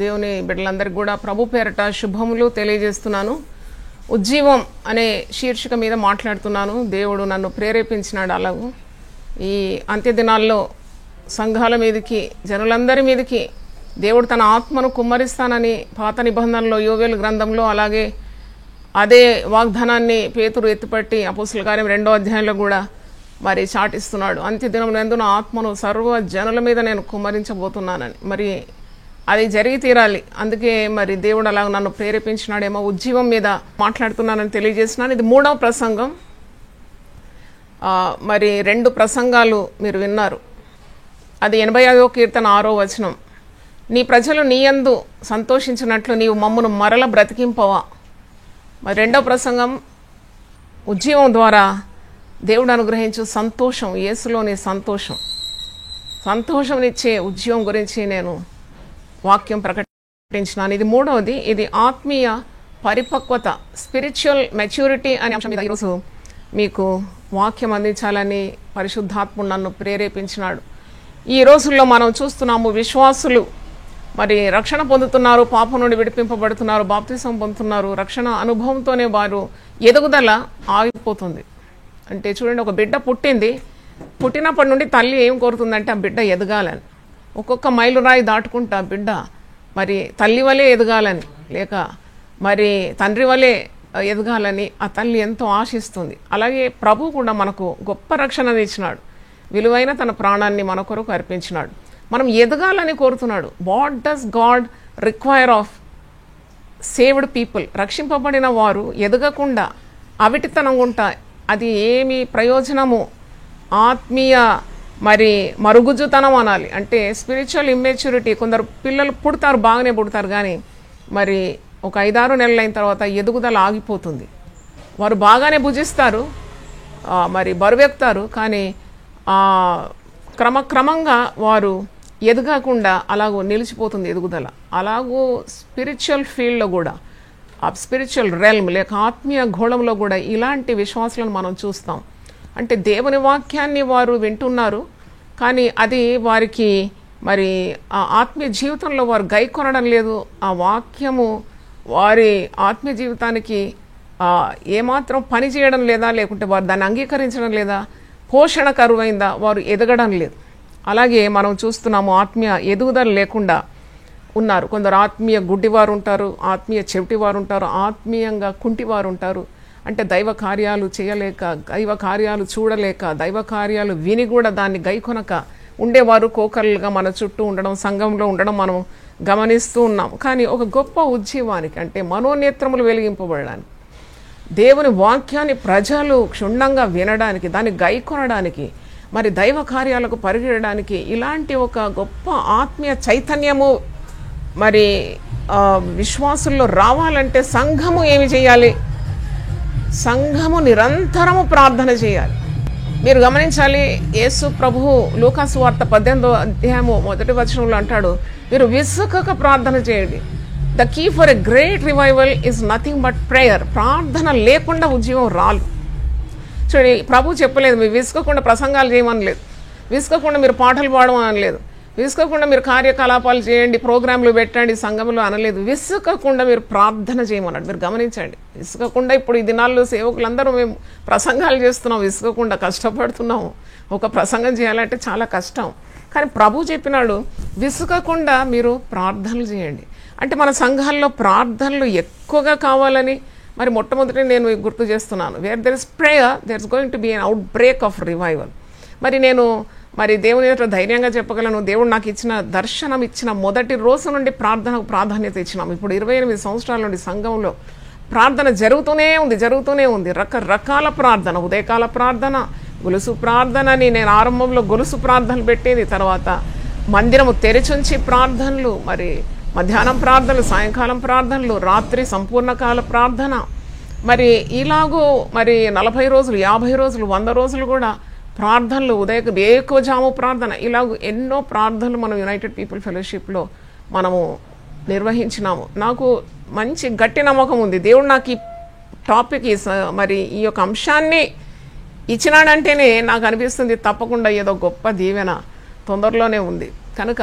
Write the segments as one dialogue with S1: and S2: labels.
S1: దేవుని బిడ్డలందరికీ కూడా ప్రభు పేరట శుభములు తెలియజేస్తున్నాను. ఉజ్జీవం అనే శీర్షిక మీద మాట్లాడుతున్నాను. దేవుడు నన్ను ప్రేరేపించినాడు. అలాగూ ఈ అంత్య దినాల్లో సంఘాల మీదకి, జనులందరి మీదకి దేవుడు తన ఆత్మను కుమ్మరిస్తానని పాత నిబంధనలో యోవేలు గ్రంథంలో, అలాగే అదే వాగ్దానాన్ని పేతురు ఎత్తుపట్టి అపోస్తుల కార్యం 2వ అధ్యాయంలో కూడా మరి చాటిస్తున్నాడు. అంత్యదినం నందు నా ఆత్మను సర్వ జనుల మీద నేను కుమ్మరించబోతున్నానని. మరి అది జరిగి తీరాలి. అందుకే మరి దేవుడు అలాగ నన్ను ప్రేరేపించినాడేమో ఉజ్జీవం మీద మాట్లాడుతున్నానని తెలియజేస్తున్నాను. ఇది 3వ ప్రసంగం. మరి 2 ప్రసంగాలు మీరు విన్నారు. అది 85వ కీర్తన 6వ వచనం. నీ ప్రజలు నీయందు సంతోషించినట్లు నీవు మమ్మును మరల బ్రతికింపవా. మరి 2వ ప్రసంగం ఉజ్జీవం ద్వారా దేవుడు అనుగ్రహించు సంతోషం, యేసులోని సంతోషంనిచ్చే ఉజ్జీవం గురించి నేను వాక్యం ప్రకటించినాను. ఇది 3వది. ఇది ఆత్మీయ పరిపక్వత, స్పిరిచువల్ మెచ్యూరిటీ అనే అంశం మీద ఈరోజు మీకు వాక్యం అందించాలని పరిశుద్ధాత్ముడు నన్ను ప్రేరేపించినాడు. ఈ రోజుల్లో మనం చూస్తున్నాము, విశ్వాసులు మరి రక్షణ పొందుతున్నారు, పాపం నుండి విడిపింపబడుతున్నారు, బాప్తిసం పొందుతున్నారు. రక్షణ అనుభవంతోనే వారు ఎదుగుదల ఆగిపోతుంది. అంటే చూడండి, ఒక బిడ్డ పుట్టినప్పటి నుండి తల్లి ఏం కోరుతుందంటే ఆ బిడ్డ ఎదగాలని. ఒక్కొక్క మైలురాయి దాటుకుంటా బిడ్డ మరి తల్లి వలె ఎదగాలని, లేక మరి తండ్రి వలె ఎదగాలని ఆ తల్లి ఎంతో ఆశిస్తుంది. అలాగే ప్రభు కూడా మనకు గొప్ప రక్షణని ఇచ్చినాడు. విలువైన తన ప్రాణాన్ని మన కొరకు అర్పించినాడు. మనం ఎదగాలని కోరుతున్నాడు. What does God require of saved people? రక్షింపబడిన వారు ఎదగకుండా అవిటితనంగా ఉంటా అది ఏమి ప్రయోజనము? ఆత్మీయ మరి మరుగుజ్జుతనం అనాలి. అంటే స్పిరిచువల్ ఇమ్మెచ్యూరిటీ. కొందరు పిల్లలు పుడతారు, బాగానే పుడతారు, కానీ మరి ఒక 5-6 నెలలు అయిన తర్వాత ఎదుగుదల ఆగిపోతుంది. వారు బాగానే భుజిస్తారు, మరి బరువెక్కుతారు, కానీ క్రమక్రమంగా వారు ఎదగకుండా అలాగూ నిలిచిపోతుంది ఎదుగుదల. అలాగూ స్పిరిచువల్ ఫీల్డ్లో కూడా, ఆ స్పిరిచువల్ రెల్మ్ లేక ఆత్మీయ గోళంలో కూడా ఇలాంటి విశ్వాసాలను మనం చూస్తాం. అంటే దేవుని వాక్యాన్ని వారు వింటున్నారు, కానీ అది వారికి మరి ఆ ఆత్మీయ జీవితంలో వారు గైకొనడం లేదు. ఆ వాక్యము వారి ఆత్మీయ జీవితానికి ఏమాత్రం పని చేయడం లేదా, లేకుంటే వారు దాన్ని అంగీకరించడం లేదా, పోషణ కరువైందా, వారు ఎదగడం లేదు. అలాగే మనం చూస్తున్నాము, ఆత్మీయ ఎదుగుదల లేకుండా ఉన్నారు. కొందరు ఆత్మీయ గుడ్డివారు ఉంటారు, ఆత్మీయ చెవిటివారు ఉంటారు, ఆత్మీయంగా కుంటివారు ఉంటారు. అంటే దైవ కార్యాలు చేయలేక, దైవ కార్యాలు చూడలేక, దైవ కార్యాలు విని కూడా దాన్ని గైకొనక ఉండేవారు కోకర్లుగా మన చుట్టూ ఉండడం, సంఘంలో ఉండడం మనం గమనిస్తూ ఉన్నాం. కానీ ఒక గొప్ప ఉజ్జీవానికి, అంటే మనోనేత్రములు వెలిగింపబడడానికి, దేవుని వాక్యాన్ని ప్రజలు క్షుణ్ణంగా వినడానికి, దాన్ని గైకొనడానికి, మరి దైవ కార్యాలకు పరిగెడడానికి, ఇలాంటి ఒక గొప్ప ఆత్మీయ చైతన్యము మరి విశ్వాసుల్లో రావాలంటే సంఘము ఏమి చేయాలి? సంఘము నిరంతరము ప్రార్థన చేయాలి. మీరు గమనించాలి, యేసు ప్రభువు లూకాసు వార్త 18వ అధ్యాయము 1వ వచనంలో అంటాడు, మీరు విసుకక ప్రార్థన చేయండి. The key for a great revival is nothing but prayer. ప్రార్థన లేకుండా ఉద్యోగం రాలు. చూడండి, ప్రభు చెప్పలేదు మీరు విసుకకుండా ప్రసంగాలు చేయమని లేదు, విసుకకుండా మీరు పాటలు పాడమని అనలేదు, విసుకకుండా మీరు కార్యకలాపాలు చేయండి, ప్రోగ్రాంలు పెట్టండి సంఘంలో అనలేదు. విసుకకుండా మీరు ప్రార్థన చేయమన్నాడు. మీరు గమనించండి, విసుకకుండా ఇప్పుడు ఈ దినాల్లో సేవకులందరూ మేము ప్రసంగాలు చేస్తున్నాం, విసుకకుండా కష్టపడుతున్నాము. ఒక ప్రసంగం చేయాలంటే చాలా కష్టం, కానీ ప్రభు చెప్పినాడు విసుకకుండా మీరు ప్రార్థనలు చేయండి. అంటే మన సంఘాల్లో ప్రార్థనలు ఎక్కువగా కావాలని మరి మొట్టమొదటి నేను గుర్తు చేస్తున్నాను. Where there is prayer there is going to be an out break of revival. మరి నేను దేవుని ఎదుట ధైర్యంగా చెప్పగలను, దేవుడు నాకు ఇచ్చిన దర్శనం ఇచ్చిన మొదటి రోజు నుండి ప్రార్థనకు ప్రాధాన్యత ఇచ్చినాం. ఇప్పుడు 28 సంవత్సరాల నుండి సంఘంలో ప్రార్థన జరుగుతూనే ఉంది. రకరకాల ప్రార్థన, ఉదయకాల ప్రార్థన, గొలుసు ప్రార్థన అని నేను ఆరంభంలో గొలుసు ప్రార్థనలు పెట్టేది, తర్వాత మందిరము తెరిచుంచి ప్రార్థనలు, మరి మధ్యాహ్నం ప్రార్థనలు, సాయంకాలం ప్రార్థనలు, రాత్రి సంపూర్ణకాల ప్రార్థన, మరి ఇలాగూ మరి 40 రోజులు, 50 రోజులు, 100 రోజులు కూడా ప్రార్థనలు, ఏకజాము ప్రార్థన, ఇలాగ ఎన్నో ప్రార్థనలు మనం యునైటెడ్ పీపుల్ ఫెలోషిప్లో మనము నిర్వహించినాము. నాకు మంచి గట్టి నమ్మకం ఉంది, దేవుడు నాకు ఈ టాపిక్ మరి ఈ యొక్క అంశాన్ని ఇచ్చినాడంటేనే నాకు అనిపిస్తుంది తప్పకుండా ఏదో గొప్ప దీవెన తొందరలోనే ఉంది. కనుక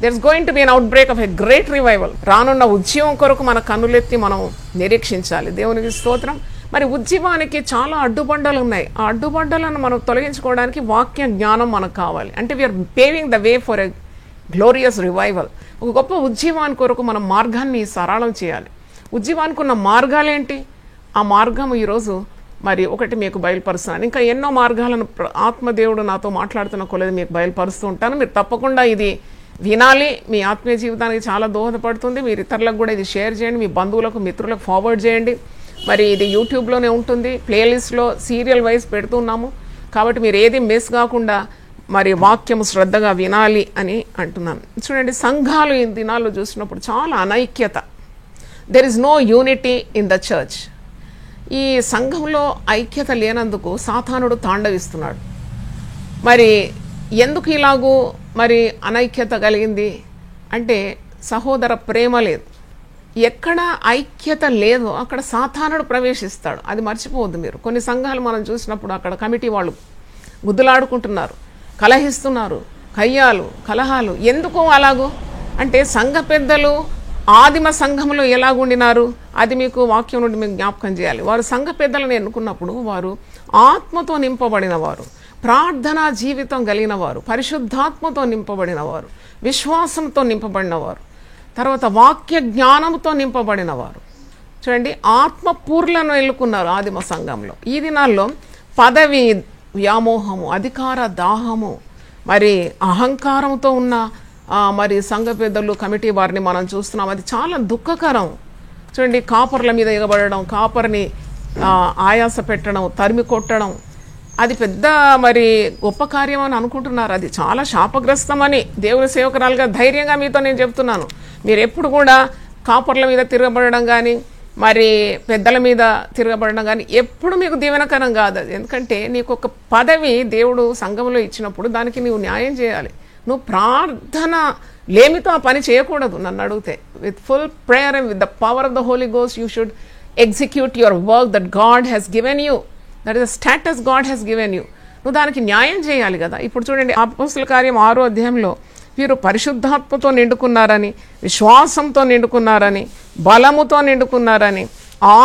S1: there is going to be an out break of a great revival. రానున్న ఉద్యమం కొరకు మన కన్నులెత్తి మనం నిరీక్షించాలి. దేవునికి స్తోత్రం. మరి ఉద్యమానికి చాలా అడ్డుబండలు ఉన్నాయి. ఆ అడ్డుబండలను మనం తొలగించుకోవడానికి వాక్య జ్ఞానం మనకు కావాలి. అంటే we are paving the way for a glorious revival. ఒక గొప్ప ఉద్యమాని కొరకు మనం మార్గాన్ని సరళం చేయాలి. ఉద్యమానికి ఉన్న మార్గాలేంటి? ఆ మార్గం ఈరోజు మరి ఒకటి మీకు బయలుపరుస్తున్నాను. ఇంకా ఎన్నో మార్గాలను ఆత్మదేవుడు నాతో మాట్లాడుతున్న కొలది మీకు బయలుపరుస్తూ ఉంటాను. మీరు తప్పకుండా ఇది వినాలి. మీ ఆత్మీయ జీవితానికి చాలా దోహదపడుతుంది. మీరు ఇతరులకు కూడా ఇది షేర్ చేయండి. మీ బంధువులకు, మిత్రులకు ఫార్వర్డ్ చేయండి. మరి ఇది యూట్యూబ్లోనే ఉంటుంది. ప్లేలిస్ట్లో సీరియల్ వైజ్ పెడుతున్నాము. కాబట్టి మీరు ఏది మిస్ కాకుండా మరి వాక్యము శ్రద్ధగా వినాలి అని అంటున్నాను. చూడండి, సంఘాలు ఈ దినాల్లో చూసినప్పుడు చాలా అనైక్యత. There is no unity in the church. ఈ సంఘంలో ఐక్యత లేనందుకు సాతానుడు తాండవిస్తున్నాడు. మరి ఎందుకు ఇలాగూ మరి అనైక్యత కలిగింది అంటే సహోదర ప్రేమ లేదు. ఎక్కడ ఐక్యత లేదో అక్కడ సాతానుడు ప్రవేశిస్తాడు. అది మర్చిపోవద్దు మీరు. కొన్ని సంఘాలు మనం చూసినప్పుడు అక్కడ కమిటీ వాళ్ళు గుద్దులాడుకుంటున్నారు, కలహిస్తున్నారు, కలహాలు. ఎందుకు అలాగూ అంటే సంఘ పెద్దలు ఆదిమ సంఘంలో ఎలాగుండినారు అది మీకు వాక్యం నుండి మీకు జ్ఞాపకం చేయాలి. వారు సంఘ పెద్దలను ఎన్నుకున్నప్పుడు వారు ఆత్మతో నింపబడిన వారు, ప్రార్థనా జీవితం కలిగిన వారు, పరిశుద్ధాత్మతో నింపబడిన వారు, విశ్వాసంతో నింపబడిన వారు, తర్వాత వాక్య జ్ఞానంతో నింపబడిన వారు. చూడండి, ఆత్మపూర్లను ఎన్నుకున్నారు ఆదిమ సంఘంలో. ఈ దినాల్లో పదవి వ్యామోహము, అధికార దాహము, మరి అహంకారంతో ఉన్న మరి సంఘ పెద్దలు, కమిటీ వారిని మనం చూస్తున్నాం. అది చాలా దుఃఖకరం. చూడండి, కాపర్ల మీద ఎగబడడం, కాపర్ని ఆయాస పెట్టడం, తరిమి కొట్టడం, అది పెద్ద మరి గొప్ప కార్యం అని అనుకుంటున్నారు. అది చాలా శాపగ్రస్తమని దేవుని సేవకురాలుగా ధైర్యంగా మీతో నేను చెప్తున్నాను. మీరు ఎప్పుడు కూడా కాపర్ల మీద తిరగబడడం కానీ, మరి పెద్దల మీద తిరగబడడం కానీ ఎప్పుడు మీకు దీవెనకరం కాదు. అది ఎందుకంటే నీకు ఒక పదవి దేవుడు సంఘంలో ఇచ్చినప్పుడు దానికి నీవు న్యాయం చేయాలి. నువ్వు ప్రార్థన లేమితో ఆ పని చేయకూడదు. నన్ను అడిగితే with full prayer and with the power of the Holy Ghost you should execute your work that God has given you. That is the status God has given you. నువ్వు దానికి న్యాయం చేయాలి కదా. ఇప్పుడు చూడండి, అపోస్తల కార్యం 6వ అధ్యాయంలో వీరు పరిశుద్ధాత్మతో నిండుకున్నారని, విశ్వాసంతో నిండుకున్నారని, బలముతో నిండుకున్నారని,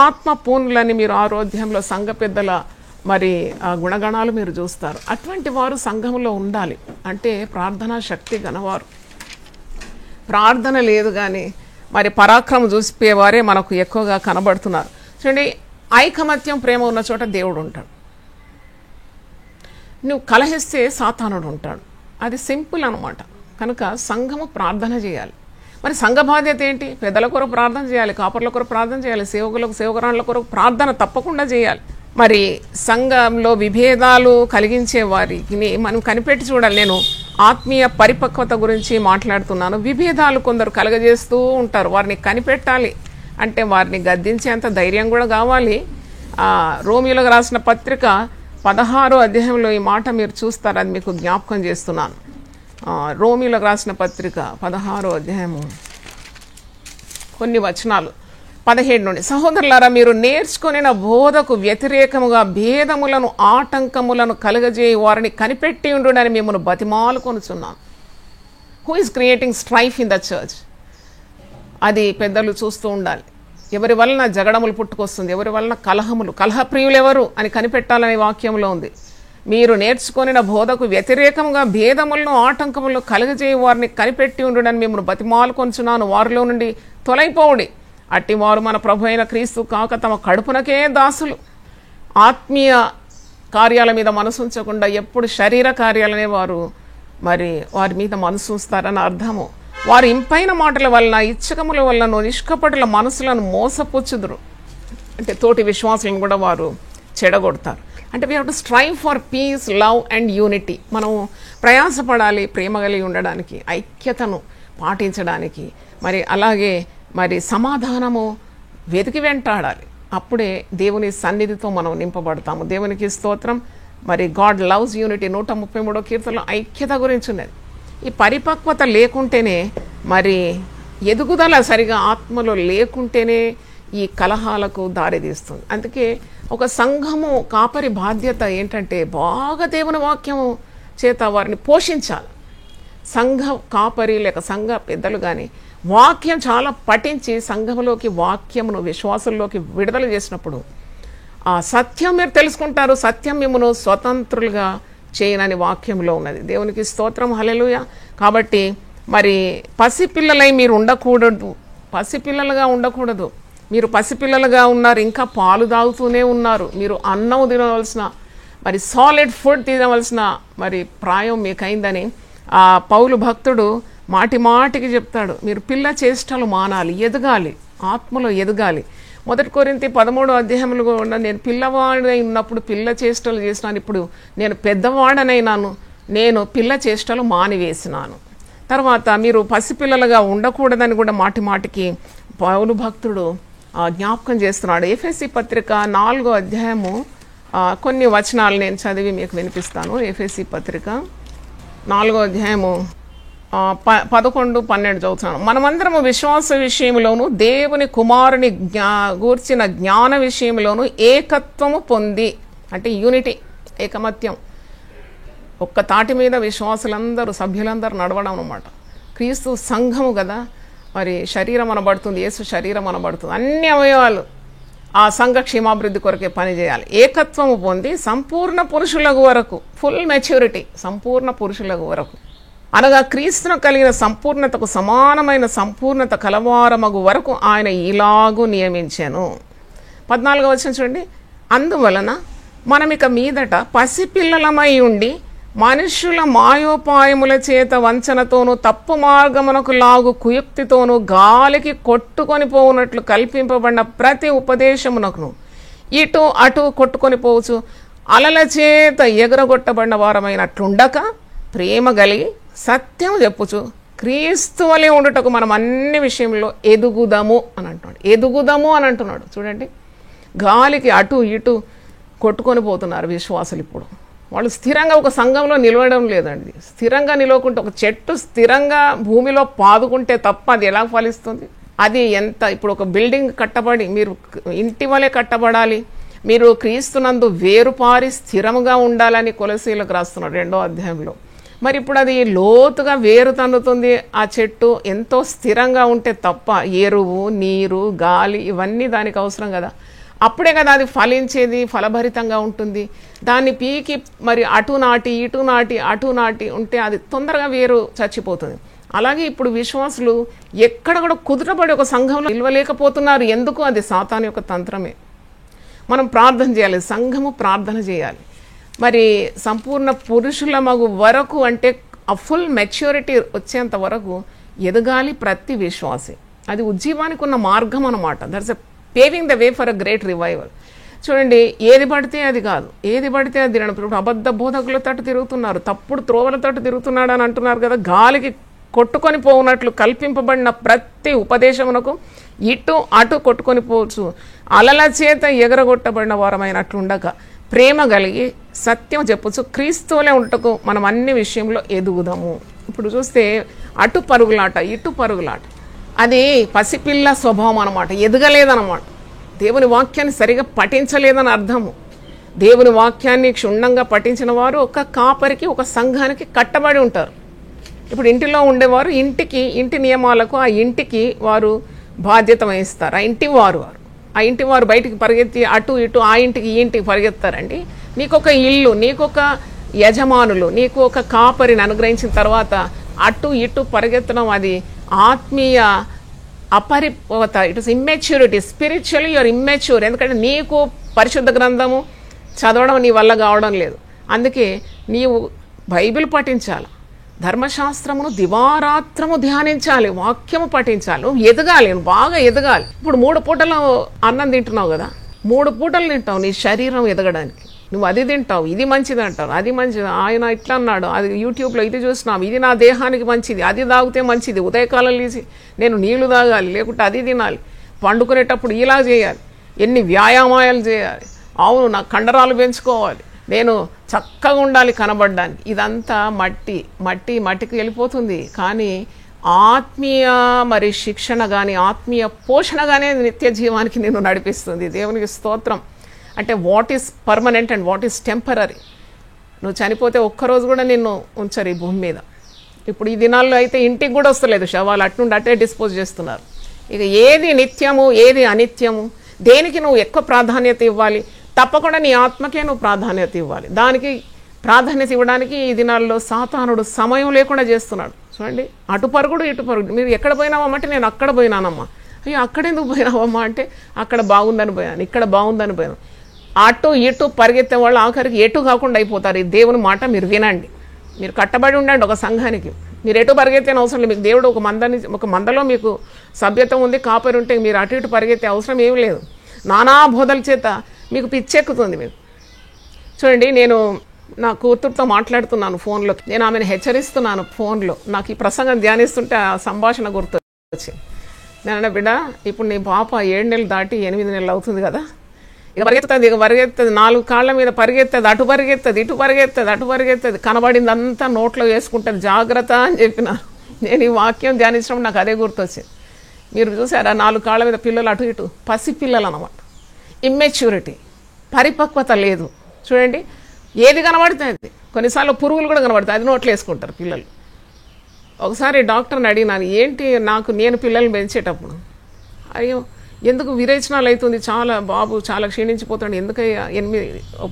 S1: ఆత్మ పూర్ణులని మీరు 6వ అధ్యాయంలో సంఘ పెద్దల మరి ఆ గుణగణాలు మీరు చూస్తారు. అటువంటి వారు సంఘంలో ఉండాలి. అంటే ప్రార్థనా శక్తి గనవారు. ప్రార్థన లేదు కానీ మరి పరాక్రమం చూసిపోయేవారే మనకు ఎక్కువగా కనబడుతున్నారు. చూడండి, ఐకమత్యం, ప్రేమ ఉన్న చోట దేవుడు ఉంటాడు. నువ్వు కలహిస్తే సాతానుడు ఉంటాడు. అది సింపుల్ అనమాట. కనుక సంఘము ప్రార్థన చేయాలి. మరి సంఘ బాధ్యత ఏంటి? పెద్దల కొరకు ప్రార్థన చేయాలి, కాపర్ల కొరకు ప్రార్థన చేయాలి, సేవకులకు, సేవకురాళ్ళ కొరకు ప్రార్థన తప్పకుండా చేయాలి. మరి సంఘంలో విభేదాలు కలిగించే వారిని మనం కనిపెట్టి చూడాలి. నేను ఆత్మీయ పరిపక్వత గురించి మాట్లాడుతున్నాను. విభేదాలు కొందరు కలగజేస్తూ ఉంటారు. వారిని కనిపెట్టాలి. అంటే వారిని గద్దించేంత ధైర్యం కూడా కావాలి. రోమియోలకు రాసిన పత్రిక 16వ అధ్యాయంలో ఈ మాట మీరు చూస్తారు. అది మీకు జ్ఞాపకం చేస్తున్నాను. రోమియోలకు రాసిన పత్రిక 16వ అధ్యాయము కొన్ని వచనాలు 17 నుండి. సహోదరులారా, మీరు నేర్చుకొనిన బోధకు వ్యతిరేకముగా భేదములను, ఆటంకములను కలగజేయి వారిని కనిపెట్టి ఉండునని మిమ్మల్ని బతిమాలు కొనుచున్నాను. Who is creating strife in the church? అది పెద్దలు చూస్తూ ఉండాలి. ఎవరి వలన జగడములు పుట్టుకొస్తుంది, ఎవరి వలన కలహములు, కలహప్రియులు ఎవరు అని కనిపెట్టాలనే వాక్యంలో ఉంది. మీరు నేర్చుకొనిన బోధకు వ్యతిరేకంగా భేదములను, ఆటంకములను కలగజేయి వారిని కనిపెట్టి ఉండునని మిమ్మల్ని బతిమాలు కొనుచున్నాను. వారిలో నుండి తొలగిపోవుడి. అట్టి వారు మన ప్రభు అయిన క్రీస్తు కాక తమ కడుపునకే దాసులు. ఆత్మీయ కార్యాల మీద మనసు ఉంచకుండా ఎప్పుడు శరీర కార్యాలనే వారు మరి వారి మీద మనసు ఉంచుతారని అర్థము. వారు ఇంపైన మాటల వలన, ఇచ్చకముల వలన నిష్కపటుల మనసులను మోసపుచ్చుదురు. అంటే తోటి విశ్వాసులను కూడా వారు చెడగొడతారు. అంటే we have to strive for piece, love and unity. మనం ప్రయాసపడాలి ప్రేమ కలిగి ఉండడానికి, ఐక్యతను పాటించడానికి. మరి అలాగే మరి సమాధానము వెతికి వెంటాడాలి. అప్పుడే దేవుని సన్నిధితో మనం నింపబడతాము. దేవునికి స్తోత్రం. మరి గాడ్ లవ్స్ యూనిటీ. 133వ కీర్తనలో ఐక్యత గురించి ఉన్నది. ఈ పరిపక్వత లేకుంటేనే, మరి ఎదుగుదల సరిగా ఆత్మలో లేకుంటేనే ఈ కలహాలకు దారితీస్తుంది. అందుకే ఒక సంఘము కాపరి బాధ్యత ఏంటంటే బాగా దేవుని వాక్యము చేత వారిని పోషించాలి. సంఘ కాపరి లేక సంఘ పెద్దలు కానీ వాక్యం చాలా పఠించి సంఘంలోకి వాక్యమును విశ్వాసంలోకి విడుదల చేసినప్పుడు ఆ సత్యం మీరు తెలుసుకుంటారు, సత్యం మిమ్మల్ని స్వతంత్రులుగా చేయనని వాక్యంలో ఉన్నది. దేవునికి స్తోత్రం, హల్లెలూయా. కాబట్టి మరి పసిపిల్లలై మీరు ఉండకూడదు, పసిపిల్లలుగా ఉండకూడదు. మీరు పసిపిల్లలుగా ఉన్నారు, ఇంకా పాలు తాగుతూనే ఉన్నారు. మీరు అన్నం తినవలసిన, మరి సాలిడ్ ఫుడ్ తినవలసిన మరి ప్రాయం మీకైందని ఆ పౌలు భక్తుడు మాటి మాటికి చెప్తాడు. మీరు పిల్ల చేష్టలు మానాలి, ఎదగాలి, ఆత్మలో ఎదగాలి. 1 కొరింథీ 13వ అధ్యాయంలో కూడా నేను పిల్లవాడై ఉన్నప్పుడు పిల్ల చేష్టలు చేసినాను, ఇప్పుడు నేను పెద్దవాడనైనాను, నేను పిల్ల చేష్టలు మానివేసినాను. తర్వాత మీరు పసిపిల్లలుగా ఉండకూడదని కూడా మాటి మాటికి పౌలు భక్తుడు జ్ఞాపకం చేస్తున్నాడు. ఎఫెసీ పత్రిక 4వ అధ్యాయము కొన్ని వచనాలు నేను చదివి మీకు వినిపిస్తాను. ఎఫెసీ పత్రిక 4వ అధ్యాయము 11, 12 చదువుతున్నాను. మనమందరము విశ్వాస విషయంలోను దేవుని కుమారుని గూర్చిన జ్ఞాన విషయంలోను ఏకత్వము పొంది, అంటే యూనిటీ, ఏకమత్యం, ఒక్క తాటి మీద విశ్వాసులందరూ సభ్యులందరూ నడవడం అన్నమాట. క్రీస్తు సంఘము కదా, మరి శరీరం అనబడుతుంది, యేసు శరీరం అనబడుతుంది. అన్ని అవయవాలు ఆ సంఘ క్షేమాభివృద్ధి కొరకే పనిచేయాలి. ఏకత్వము పొంది సంపూర్ణ పురుషులకు వరకు, ఫుల్ మెచ్యూరిటీ, సంపూర్ణ పురుషులకు వరకు, అనగా క్రీస్తును కలిగిన సంపూర్ణతకు సమానమైన సంపూర్ణత కలవారమగు వరకు ఆయన ఇలాగూ నియమించాను. 14వ వచనం చూడండి. అందువలన మనమిక మీదట పసిపిల్లలమై ఉండి మనుష్యుల మాయోపాయముల చేత వంచనతోనూ తప్పు మార్గమునకు లాగు కుయుక్తితోనూ గాలికి కొట్టుకొని పోవునట్లు కల్పింపబడిన ప్రతి ఉపదేశమునకును ఇటు అటు కొట్టుకొని పోవచ్చు అలల చేత ఎగరగొట్టబడిన వారమైనట్లుండక ప్రేమ కలిగి సత్యం చెప్పుచు క్రీస్తు వలె ఉండుటకు మనం అన్ని విషయంలో ఎదుగుదాము అని అంటున్నాడు. ఎదుగుదాము అని అంటున్నాడు. చూడండి, గాలికి అటు ఇటు కొట్టుకొని పోతున్నారు విశ్వాసులు. ఇప్పుడు వాళ్ళు స్థిరంగా ఒక సంఘంలో నిలవడం లేదండి. స్థిరంగా నిలవకుంటే, ఒక చెట్టు స్థిరంగా భూమిలో పాదుకుంటే తప్ప అది ఎలా ఫలిస్తుంది? అది ఎంత, ఇప్పుడు ఒక బిల్డింగ్ కట్టబడి మీరు ఇంటి వలె కట్టబడాలి, మీరు క్రీస్తునందు వేరుపారి స్థిరముగా ఉండాలని కొలసీలకు రాస్తున్నాడు 2వ అధ్యాయంలో. మరి ఇప్పుడు అది లోతుగా వేరు తన్నుతుంది. ఆ చెట్టు ఎంతో స్థిరంగా ఉంటే తప్ప ఎరువు, నీరు, గాలి ఇవన్నీ దానికి అవసరం కదా. అప్పుడే కదా అది ఫలించేది, ఫలభరితంగా ఉంటుంది. దాన్ని పీకి మరి అటు నాటి ఇటు నాటి అటు నాటి ఉంటే అది తొందరగా వేరు చచ్చిపోతుంది. అలాగే ఇప్పుడు విశ్వాసులు ఎక్కడ కూడా కుదుటపడి ఒక సంఘంలో నిలవలేకపోతున్నారు. ఎందుకు? అది సాతాను యొక్క తంత్రమే. మనం ప్రార్థన చేయాలి, సంఘము ప్రార్థన చేయాలి. మరి సంపూర్ణ పురుషుల మగు వరకు, అంటే ఆ ఫుల్ మెచ్యూరిటీ వచ్చేంత వరకు ఎదగాలి ప్రతి విశ్వాసి. అది ఉజ్జీవానికి ఉన్న మార్గం అన్నమాట. That's a paving the way for a great revival. చూడండి, ఏది పడితే అది కాదు, ఏది పడితే అది తినడం. ఇప్పుడు అబద్ధ బోధకుల తట్టు తిరుగుతున్నారు, తప్పుడు త్రోవల తట్టు తిరుగుతున్నాడు అని అంటున్నారు కదా. గాలికి కొట్టుకొని పోవునట్లు కల్పింపబడిన ప్రతి ఉపదేశమునకు ఇటు అటు కొట్టుకొని పోవచ్చు అలల చేత ఎగరగొట్టబడిన వారమైనట్లుండక ప్రేమ కలిగి సత్యం చెప్పచ్చు క్రీస్తువులే ఉంటకు మనం అన్ని విషయంలో ఎదుగుదాము. ఇప్పుడు చూస్తే అటు పరుగులాట ఇటు పరుగులాట, అది పసిపిల్ల స్వభావం అన్నమాట. ఎదగలేదన్నమాట. దేవుని వాక్యాన్ని సరిగా పఠించలేదని అర్థము. దేవుని వాక్యాన్ని క్షుణ్ణంగా పఠించిన వారు ఒక కాపరికి, ఒక సంఘానికి కట్టబడి ఉంటారు. ఇప్పుడు ఇంటిలో ఉండేవారు ఇంటి నియమాలకు ఆ ఇంటికి వారు బాధ్యత వహిస్తారు. ఆ ఇంటి వారు బయటికి పరిగెత్తి అటు ఇటు ఆ ఇంటికి ఈ ఇంటికి పరిగెత్తారండి. నీకొక ఇల్లు, నీకొక యజమానులు, నీకు ఒక కాపరిని అనుగ్రహించిన తర్వాత అటు ఇటు పరిగెత్తడం అది ఆత్మీయ అపరిపక్వత. It is immaturity. Spiritually you're immature. ఎందుకంటే నీకు పరిశుద్ధ గ్రంథము చదవడం నీ వల్ల కావడం లేదు. అందుకే నీవు బైబిల్ పఠించాలి, ధర్మశాస్త్రమును దివారాత్రము ధ్యానించాలి, వాక్యము పఠించాలి, నువ్వు ఎదగాలి, నువ్వు బాగా ఎదగాలి. ఇప్పుడు 3 పూటలు అన్నం తింటున్నావు కదా, 3 పూటలు తింటావు నీ శరీరం ఎదగడానికి. నువ్వు అది తింటావు, ఇది మంచిది అంటావు, అది మంచిది, ఆయన ఇట్లా అన్నాడు, అది యూట్యూబ్లో ఇది చూసినావు, ఇది నా దేహానికి మంచిది, అది తాగితే మంచిది, ఉదయకాలం లేచి నేను నీళ్లు తాగాలి, లేకుంటే అది తినాలి, పండుకునేటప్పుడు ఇలా చేయాలి, ఎన్ని వ్యాయామాలు చేయాలి, అవును నా కండరాలు పెంచుకోవాలి, నేను చక్కగా ఉండాలి కనబడడానికి. ఇదంతా మట్టికి వెళ్ళిపోతుంది. కానీ ఆత్మీయ మరి శిక్షణ కానీ ఆత్మీయ పోషణ కానీ నిత్య జీవానికి నేను నడిపిస్తుంది. దేవునికి స్తోత్రం. అంటే what is permanent and what is temporary. నువ్వు చనిపోతే ఒక్కరోజు కూడా నిన్ను ఉంచరు ఈ భూమి మీద. ఇప్పుడు ఈ దినాల్లో అయితే ఇంటికి కూడా వస్తలేదు శవాలు, అట్నుండి అట్టే డిస్పోజ్ చేస్తున్నారు. ఇక ఏది నిత్యము ఏది అనిత్యము, దేనికి నువ్వు ఎక్కువ ప్రాధాన్యత ఇవ్వాలి, తప్పకుండా నీ ఆత్మకే నువ్వు ప్రాధాన్యత ఇవ్వాలి. దానికి ప్రాధాన్యత ఇవ్వడానికి ఈ దినాల్లో సాతానుడు సమయం లేకుండా చేస్తున్నాడు. చూడండి, అటు పరుగుడు ఇటు పరుగుడు. మీరు ఎక్కడ పోయినావమ్మా అంటే నేను అక్కడ పోయినానమ్మా. అయ్యో అక్కడెందుకు పోయినావమ్మా అంటే అక్కడ బాగుందని పోయాను, ఇక్కడ బాగుందని పోయాను. అటు ఇటు పరిగెత్తే వాళ్ళు ఆఖరికి ఎటు కాకుండా అయిపోతారు. ఈ దేవుని మాట మీరు వినండి, మీరు కట్టబడి ఉండండి ఒక సంఘానికి. మీరు ఎటు పరిగెత్తే అవసరం లేదు. మీకు దేవుడు ఒక మందలో మీకు సభ్యత ఉంది, కాపరి ఉంటే మీరు అటు ఇటు పరిగెత్తే అవసరం ఏమీ లేదు. నానా బోధల చేత మీకు పిచ్చెక్కుతుంది. మీకు చూడండి, నేను నా కూతురుతో మాట్లాడుతున్నాను ఫోన్లో, నేను ఆమెను హెచ్చరిస్తున్నాను ఫోన్లో. నాకు ఈ ప్రసంగం ధ్యానిస్తుంటే ఆ సంభాషణ గుర్తు వచ్చింది. నేను బిడ్డ, ఇప్పుడు నీ పాప 7 నెలలు దాటి 8 నెలలు అవుతుంది కదా, ఇక పరిగెత్తుంది 4 కాళ్ళ మీద పరిగెత్తది, అటు పరిగెత్తది ఇటు పరిగెత్తది అటు పరిగెత్తది, కనబడిందంతా నోట్లో వేసుకుంటుంది, జాగ్రత్త అని చెప్పినాను. నేను ఈ వాక్యం ధ్యానించినప్పుడు నాకు అదే గుర్తొచ్చింది. మీరు చూసారా, 4 కాళ్ళ మీద పిల్లలు అటు ఇటు, పసి పిల్లలు అన్నమాట. ఇమ్మెచ్యూరిటీ, పరిపక్వత లేదు. చూడండి, ఏది కనబడుతుంది, కొన్నిసార్లు పురుగులు కూడా కనబడతాయి, అది నోట్లు వేసుకుంటారు పిల్లలు. ఒకసారి డాక్టర్ని అడిగినాను, ఏంటి నేను పిల్లల్ని పెంచేటప్పుడు, అయ్యో ఎందుకు విరేచనాలు అవుతుంది, బాబు చాలా క్షీణించిపోతాడు, ఎందుకయ్యా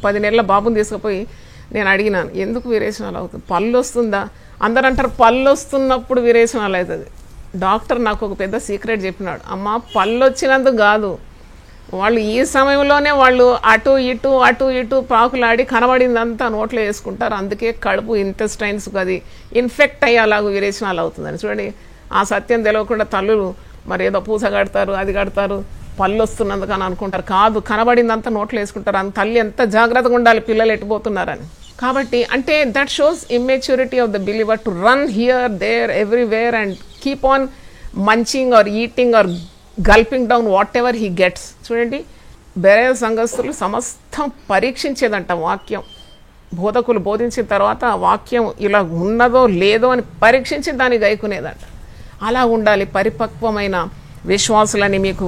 S1: 10 నెలల బాబుని తీసుకుపోయి నేను అడిగినాను, ఎందుకు విరేచనాలు అవుతుంది, పళ్ళు వస్తుందా? అందరూ అంటారు పళ్ళు వస్తున్నప్పుడు విరేచనాలు అవుతుంది. డాక్టర్ నాకు ఒక పెద్ద సీక్రెట్ చెప్పినాడు, అమ్మ పళ్ళు వచ్చినందుకు కాదు, వాళ్ళు ఈ సమయంలోనే వాళ్ళు అటు ఇటు పాకులాడి కనబడిందంతా నోట్లో వేసుకుంటారు, అందుకే కడుపు ఇంటెస్టైన్స్ అది ఇన్ఫెక్ట్ అయ్యి అలాగూ విరేచనాలు అవుతుందని. చూడండి, ఆ సత్యం తెలియకుండా తల్లులు మరి ఏదో పూస కడతారు, అది కడతారు, పళ్ళు వస్తున్నందుకు అని అనుకుంటారు. కాదు, కనబడిందంతా నోట్లో వేసుకుంటారు. అంత తల్లి ఎంత జాగ్రత్తగా ఉండాలి పిల్లలు ఎట్టుపోతున్నారని. కాబట్టి అంటే that shows immaturity of the believer to run here there everywhere and keep on munching or eating or gulping down whatever he gets. చూడండి, బెరేయ సంఘస్థులు సమస్తం పరీక్షించేదంట వాక్యం. బోధకులు బోధించిన తర్వాత ఆ వాక్యం ఇలా ఉన్నదో లేదో అని పరీక్షించి దాన్ని గైకునేదంట. అలా ఉండాలి పరిపక్వమైన విశ్వాసులని మీకు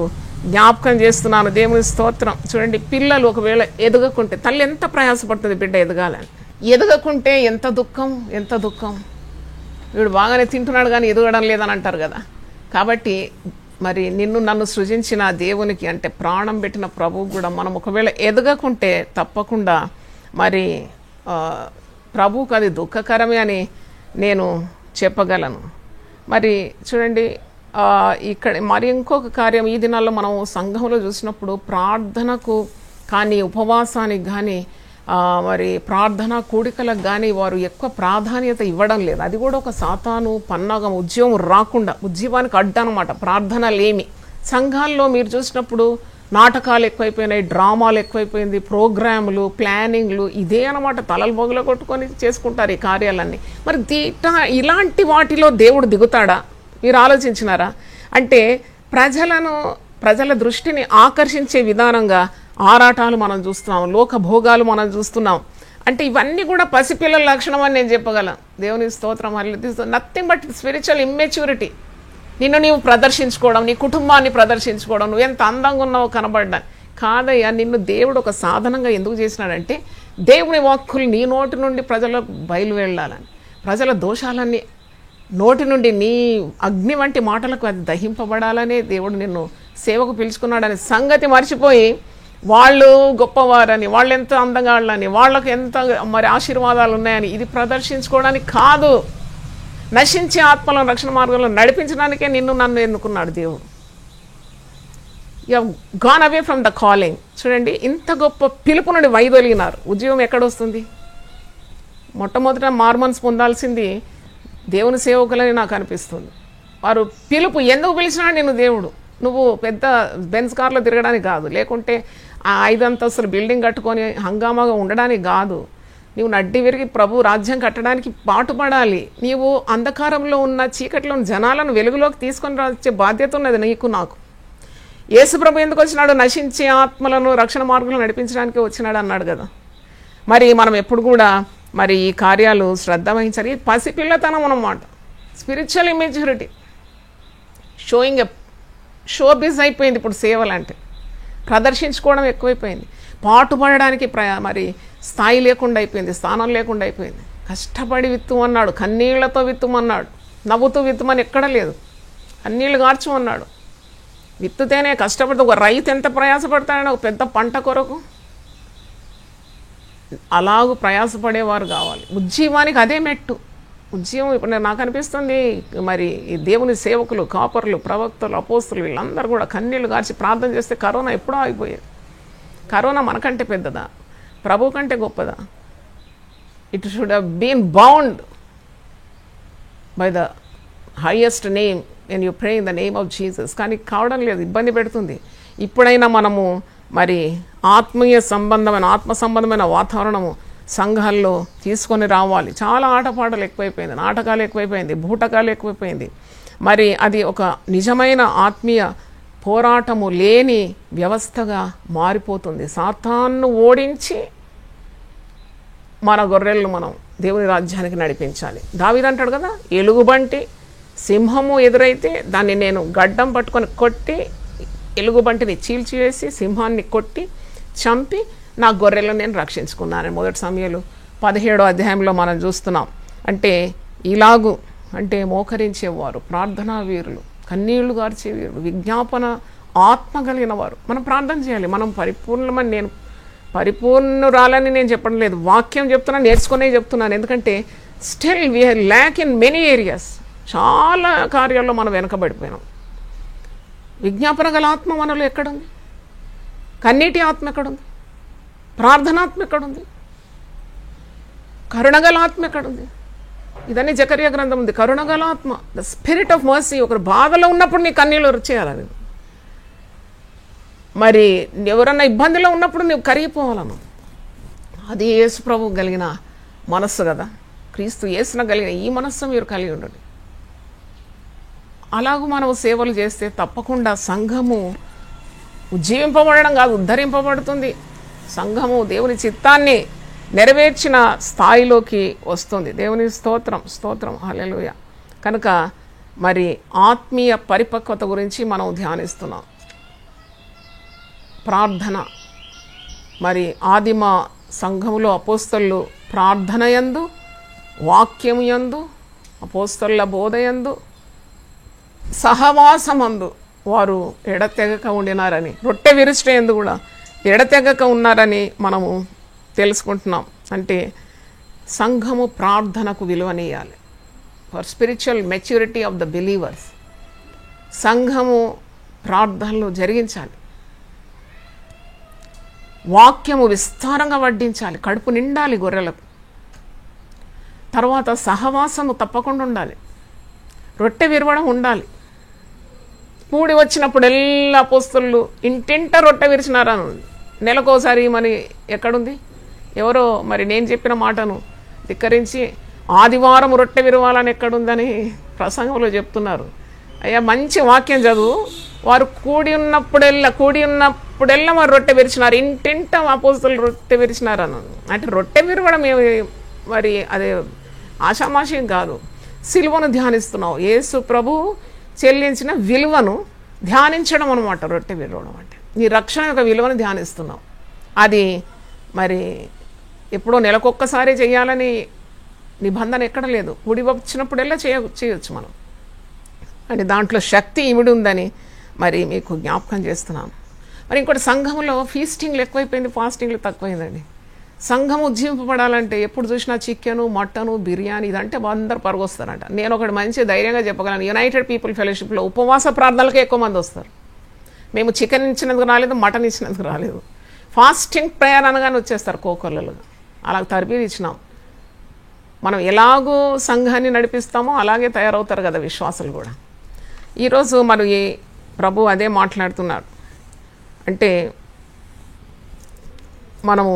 S1: జ్ఞాపకం చేస్తున్నాను. దేవుని స్తోత్రం. చూడండి, పిల్లలు ఒకవేళ ఎదగకుంటే, తల్లి ఎంత ప్రయాసపడుతుంది బిడ్డ ఎదగాలని, ఎదగకుంటే ఎంత దుఃఖం. వీడు బాగానే తింటున్నాడు కానీ ఎదగడం లేదని అంటారు కదా. కాబట్టి మరి నన్ను సృజించిన దేవునికి, అంటే ప్రాణం పెట్టిన ప్రభువు కూడా మనం ఒకవేళ ఎదగకుంటే తప్పకుండా మరి ప్రభువుకు అది దుఃఖకరమే అని నేను చెప్పగలను. మరి చూడండి, ఇక్కడ మరి ఇంకొక కార్యం ఈ దినాల్లో మనం సంఘంలో చూసినప్పుడు ప్రార్థనకు కానీ ఉపవాసానికి కానీ మరి ప్రార్థనా కూడికలకు కానీ వారు ఎక్కువ ప్రాధాన్యత ఇవ్వడం లేదు. అది కూడా ఒక సాతాను పన్నాగం, ఉద్యోగం రాకుండా, ఉద్యమానికి అడ్డనమాట ప్రార్థన లేమి. సంఘాల్లో మీరు చూసినప్పుడు నాటకాలు ఎక్కువైపోయినాయి, డ్రామాలు ఎక్కువైపోయింది, ప్రోగ్రాములు, ప్లానింగ్లు, ఇదే అనమాట. తలలు బొగలు కొట్టుకొని చేసుకుంటారు ఈ కార్యాలన్నీ. మరి ఇలాంటి వాటిలో దేవుడు దిగుతాడా? మీరు ఆలోచించినారా? అంటే ప్రజల దృష్టిని ఆకర్షించే విధానంగా ఆరాటాలు మనం చూస్తున్నాం, లోక భోగాలు మనం చూస్తున్నాం. అంటే ఇవన్నీ కూడా పసిపిల్లల లక్షణం అని నేను చెప్పగలను. దేవుని స్తోత్రం. Nothing but spiritual immaturity. నిన్ను నీవు ప్రదర్శించుకోవడం, నీ కుటుంబాన్ని ప్రదర్శించుకోవడం, నువ్వు ఎంత అందంగా ఉన్నావో కనబడ్డాను కాదయ్యా. నిన్ను దేవుడు ఒక సాధనంగా ఎందుకు చేసినాడంటే దేవుని వాక్కులు నీ నోటి నుండి ప్రజలకు బయలు వెళ్ళాలని, ప్రజల దోషాలన్నీ నోటి నుండి నీ అగ్ని వంటి మాటలకు అది దహింపబడాలనే దేవుడు నిన్ను సేవకు పిలుచుకున్నాడనే సంగతి మర్చిపోయి వాళ్ళు గొప్పవారని, వాళ్ళు ఎంత అందంగా వాళ్ళని, వాళ్ళకు ఎంత మరి ఆశీర్వాదాలు ఉన్నాయని ఇది ప్రదర్శించుకోవడానికి కాదు, నశించే ఆత్మలను రక్షణ మార్గంలో నడిపించడానికే నన్ను ఎన్నుకున్నాడు దేవుడు. You have gone away from the calling. చూడండి, ఇంత గొప్ప పిలుపు నుండి వైదొలిగినారు. ఉద్యోగం ఎక్కడొస్తుంది? మొట్టమొదట మార్మన్స్ పొందాల్సింది దేవుని సేవకులని నాకు అనిపిస్తుంది. వారు పిలుపు ఎందుకు పిలిచినాడు నిన్ను దేవుడు? నువ్వు పెద్ద బెంజ్ కార్లో తిరగడానికి కాదు, లేకుంటే ఆ 5 అంతస్తుల బిల్డింగ్ కట్టుకొని హంగామాగా ఉండడానికి కాదు. నీవు నడ్డి విరిగి ప్రభు రాజ్యం కట్టడానికి పాటుపడాలి. నీవు అంధకారంలో ఉన్న చీకట్లో జనాలను వెలుగులోకి తీసుకొని వచ్చే బాధ్యత ఉన్నది నీకు నాకు. యేసు ప్రభు ఎందుకు వచ్చినాడు? నశించే ఆత్మలను రక్షణ మార్గంలో నడిపించడానికి వచ్చినాడు అన్నాడు కదా. మరి మనం ఎప్పుడు కూడా మరి ఈ కార్యాలు శ్రద్ధ వహించాలి. పసిపిల్లతనం అన్నమాట. స్పిరిచువల్ ఇమ్మెచ్యూరిటీ, షోయింగ్ షో బిజ్ అయిపోయింది ఇప్పుడు సేవలంటే. ప్రదర్శించుకోవడం ఎక్కువైపోయింది, పాటుపడడానికి మరి స్థాయి లేకుండా అయిపోయింది, స్థానం లేకుండా అయిపోయింది. కష్టపడి విత్తుమన్నాడు, కన్నీళ్లతో విత్తుమన్నాడు. నవ్వుతూ విత్తుమని ఎక్కడ లేదు, కన్నీళ్లు గార్చమన్నాడు. విత్తుతేనే కష్టపడితే ఒక రైతు ఎంత ప్రయాసపడతాడని ఒక పెద్ద పంట కొరకు, అలాగూ ప్రయాసపడేవారు కావాలి. ఉజ్జీవానికి అదే మెట్టు. ఉజ్జీవం ఇప్పుడు నాకు అనిపిస్తుంది, మరి ఈ దేవుని సేవకులు, కాపర్లు, ప్రవక్తలు, అపోస్తులు వీళ్ళందరూ కూడా కన్నీళ్లు గార్చి ప్రార్థన చేస్తే కరోనా ఎప్పుడో ఆగిపోయేది. కరోనా మనకంటే పెద్దదా, ప్రభు కంటే గొప్పదా? It should have been bound by the highest name when you pray in the name of Jesus. కానీ కావడం లేదు, ఇబ్బంది పెడుతుంది. ఇప్పుడైనా మనము మరి ఆత్మీయ సంబంధమైన, ఆత్మ సంబంధమైన వాతావరణము సంఘాల్లో తీసుకొని రావాలి. చాలా ఆటపాటలు ఎక్కువైపోయింది, నాటకాలు ఎక్కువైపోయింది, బూటకాలు ఎక్కువైపోయింది. మరి అది ఒక నిజమైన ఆత్మీయ పోరాటము లేని వ్యవస్థగా మారిపోతుంది. సాతాన్ను ఓడించి మన గొర్రెలను మనం దేవుని రాజ్యానికి నడిపించాలి. దావీదు అంటాడు కదా, ఎలుగుబంటి సింహము ఎదురైతే దాన్ని నేను గడ్డం పట్టుకొని కొట్టి, ఎలుగుబంటిని చీల్చివేసి సింహాన్ని కొట్టి చంపి నా గొర్రెలను నేను రక్షించుకున్నాను. 1 సమూయేలు 17వ అధ్యాయంలో మనం చూస్తున్నాం. అంటే ఇలాగూ, అంటే మోకరించేవారు, ప్రార్థనా వీరులు, కన్నీళ్లు గార్చే వీరులు, విజ్ఞాపన ఆత్మ కలిగిన వారు. మనం ప్రార్థన చేయాలి. మనం పరిపూర్ణమని, నేను పరిపూర్ణురాలని నేను చెప్పడం లేదు, వాక్యం చెప్తున్నా, నేర్చుకునే చెప్తున్నాను. ఎందుకంటే still we lakh in many areas. చాలా కార్యాల్లో మనం వెనకబడిపోయినాం. విజ్ఞాపన గల ఆత్మ మనలో ఎక్కడుంది? కన్నీటి ఆత్మ ఎక్కడుంది? ప్రార్థనాత్మ ఎక్కడుంది? కరుణగల ఆత్మ ఎక్కడుంది? ఇదన్నీ జకర్యా గ్రంథం ఉంది. కరుణగల ఆత్మ, ద స్పిరిట్ ఆఫ్ మర్సీ. ఒకరు బాధలో ఉన్నప్పుడు నీ కన్నీళ్ళు వచ్చేయాలని, మరి ఎవరన్నా ఇబ్బందిలో ఉన్నప్పుడు నువ్వు కరిగిపోవాలను. అది యేసు ప్రభు కలిగిన మనస్సు కదా, క్రీస్తు యేసున కలిగిన ఈ మనస్సు మీరు కలిగి ఉండండి. అలాగూ మనం సేవలు చేస్తే తప్పకుండా సంఘము ఉజ్జీవింపబడడం కాదు, ఉద్ధరింపబడుతుంది. సంఘము దేవుని చిత్తాన్ని నెరవేర్చిన స్థాయిలోకి వస్తుంది. దేవుని స్తోత్రం, స్తోత్రం, హల్లెలూయా. కనుక మరి ఆత్మీయ పరిపక్వత గురించి మనం ధ్యానిస్తున్నాం. ప్రార్థన, మరి ఆదిమ సంఘములో అపోస్తలులు ప్రార్థన యందు, వాక్యము యందు, అపోస్తలుల బోధయందు, సహవాసమందు వారు ఎడతెగక ఉండినారని, రొట్టె విరుచుట యందు కూడా ఎడతెగక ఉన్నారని మనము తెలుసుకుంటున్నాం. అంటే సంఘము ప్రార్థనకు విలువనీయాలి. For spiritual maturity of the believers సంఘము ప్రార్థనలు జరిగించాలి. వాక్యము విస్తారంగా వడ్డించాలి, కడుపు నిండాలి గొర్రెలకు. తర్వాత సహవాసము తప్పకుండా ఉండాలి, రొట్టె విరవడం ఉండాలి. కూడి వచ్చినప్పుడెల్లా అపోస్తలులు ఇంటింట రొట్టె విరిచినారని ఉంది. నెలకోసారి మరి ఎక్కడుంది? ఎవరో మరి నేను చెప్పిన మాటను ధిక్కరించి ఆదివారం రొట్టె విరవాలని ఎక్కడుందని ప్రసంగంలో చెప్తున్నారు. అయ్యా, మంచి వాక్యం చదువు. వారు కూడి ఉన్నప్పుడెల్లా వారు రొట్టె విరిచినారు, ఇంటింట అపోస్తలులు రొట్టె విరిచినారని. అంటే రొట్టె విరవడం మరి అదే ఆషామాషం కాదు. సిలువను ధ్యానిస్తున్నావు, యేసు ప్రభు చెల్లించిన విలువను ధ్యానించడం అనమాట రొట్టె విరవడం అంటే. నీ రక్షణ యొక్క విలువను ధ్యానిస్తున్నావు. అది మరి ఎప్పుడో నెలకొక్కసారి చేయాలని నిబంధన ఎక్కడ లేదు. కూడి వచ్చినప్పుడెల్లా చేయొచ్చు మనం. అంటే దాంట్లో శక్తి ఇమిడి ఉందని మరి మీకు జ్ఞాపకం చేస్తున్నాను. మరి ఇంకోటి, సంఘంలో ఫీస్టింగ్లు ఎక్కువైపోయింది, ఫాస్టింగ్లు తక్కువైందండి. సంఘం ఉజ్జీవింపబడాలంటే ఎప్పుడు చూసినా చికెను, మటను, బిర్యానీ ఇదంటే అందరు పరుగొస్తారంట. నేను ఒకటి మంచి ధైర్యంగా చెప్పగలను, యునైటెడ్ పీపుల్ ఫెలోషిప్లో ఉపవాస ప్రార్థనలకే ఎక్కువ మంది వస్తారు. మేము చికెన్ ఇచ్చినందుకు రాలేదు, మటన్ ఇచ్చినందుకు రాలేదు, ఫాస్టింగ్ ప్రేయర్ అనగానే వచ్చేస్తారు కోకొల్లలుగా. అలా తరబీదు ఇచ్చినాం. మనం ఎలాగో సంఘాన్ని నడిపిస్తామో అలాగే తయారవుతారు కదా విశ్వాసులు కూడా. ఈరోజు మరి ప్రభు అదే మాట్లాడుతున్నాడు. అంటే మనము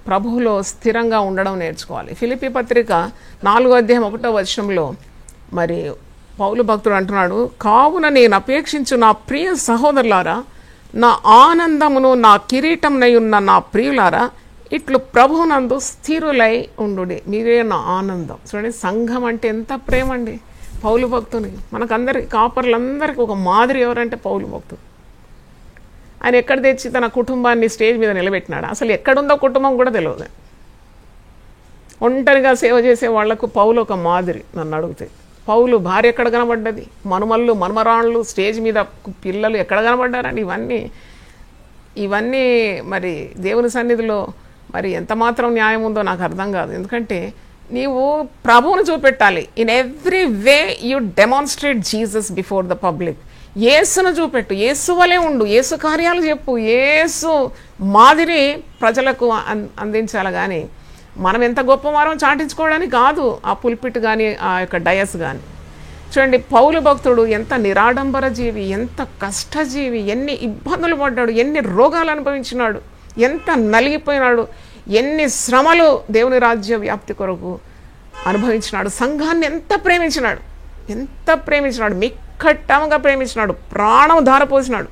S1: ప్రభువులో స్థిరంగా ఉండడం నేర్చుకోవాలి. ఫిలిప్పీ పత్రిక 4వ అధ్యాయం 1వ వచనంలో మరి పౌలు భక్తుడు అంటున్నాడు, కావున నేను అపేక్షించు నా ప్రియ సహోదరులారా, నా ఆనందమును నా కిరీటంనై ఉన్న నా ప్రియులారా, ఇట్లు ప్రభువునందు స్థిరులై ఉండుడి. మీరే నా ఆనందం. చూడండి, సంఘం అంటే ఎంత ప్రేమ అండి పౌలు భక్తునికి. మనకందరికి, కాపర్లందరికీ ఒక మాదిరి ఎవరంటే పౌలు భక్తుడు. ఆయన ఎక్కడ తెచ్చి తన కుటుంబాన్ని స్టేజ్ మీద నిలబెట్టినాడు? అసలు ఎక్కడుందో కుటుంబం కూడా తెలియదు. ఒంటరిగా సేవ చేసే వాళ్లకు పౌలు ఒక మాదిరి. నన్ను అడిగితే పౌలు భార్య ఎక్కడ కనబడ్డది, మనుమళ్ళు మనమరాళ్ళు, స్టేజ్ మీద పిల్లలు ఎక్కడ కనబడ్డారని ఇవన్నీ మరి దేవుని సన్నిధిలో మరి ఎంత మాత్రం న్యాయం ఉందో నాకు అర్థం కాదు. ఎందుకంటే నీవు ప్రభువును చూపెట్టాలి. In every way you demonstrate Jesus before the public. యేసును చూపెట్టు, యేసు వలే ఉండు, యేసు కార్యాలు చెప్పు, యేసు మాదిరి ప్రజలకు అందించాలి. కానీ మనం ఎంత గొప్పవారం చాటించుకోవడానికి కాదు ఆ పుల్పిట్ కానీ ఆ యొక్క డయస్ కానీ. చూడండి, పౌలు భక్తుడు ఎంత నిరాడంబర జీవి, ఎంత కష్టజీవి, ఎన్ని ఇబ్బందులు పడ్డాడు, ఎన్ని రోగాలు అనుభవించినాడు, ఎంత నలిగిపోయినాడు, ఎన్ని శ్రమలు దేవుని రాజ్య వ్యాప్తి కొరకు అనుభవించినాడు. సంఘాన్ని ఎంత ప్రేమించినాడు, మిక్కట్టంగా ప్రేమించినాడు, ప్రాణం ధారపోసినాడు.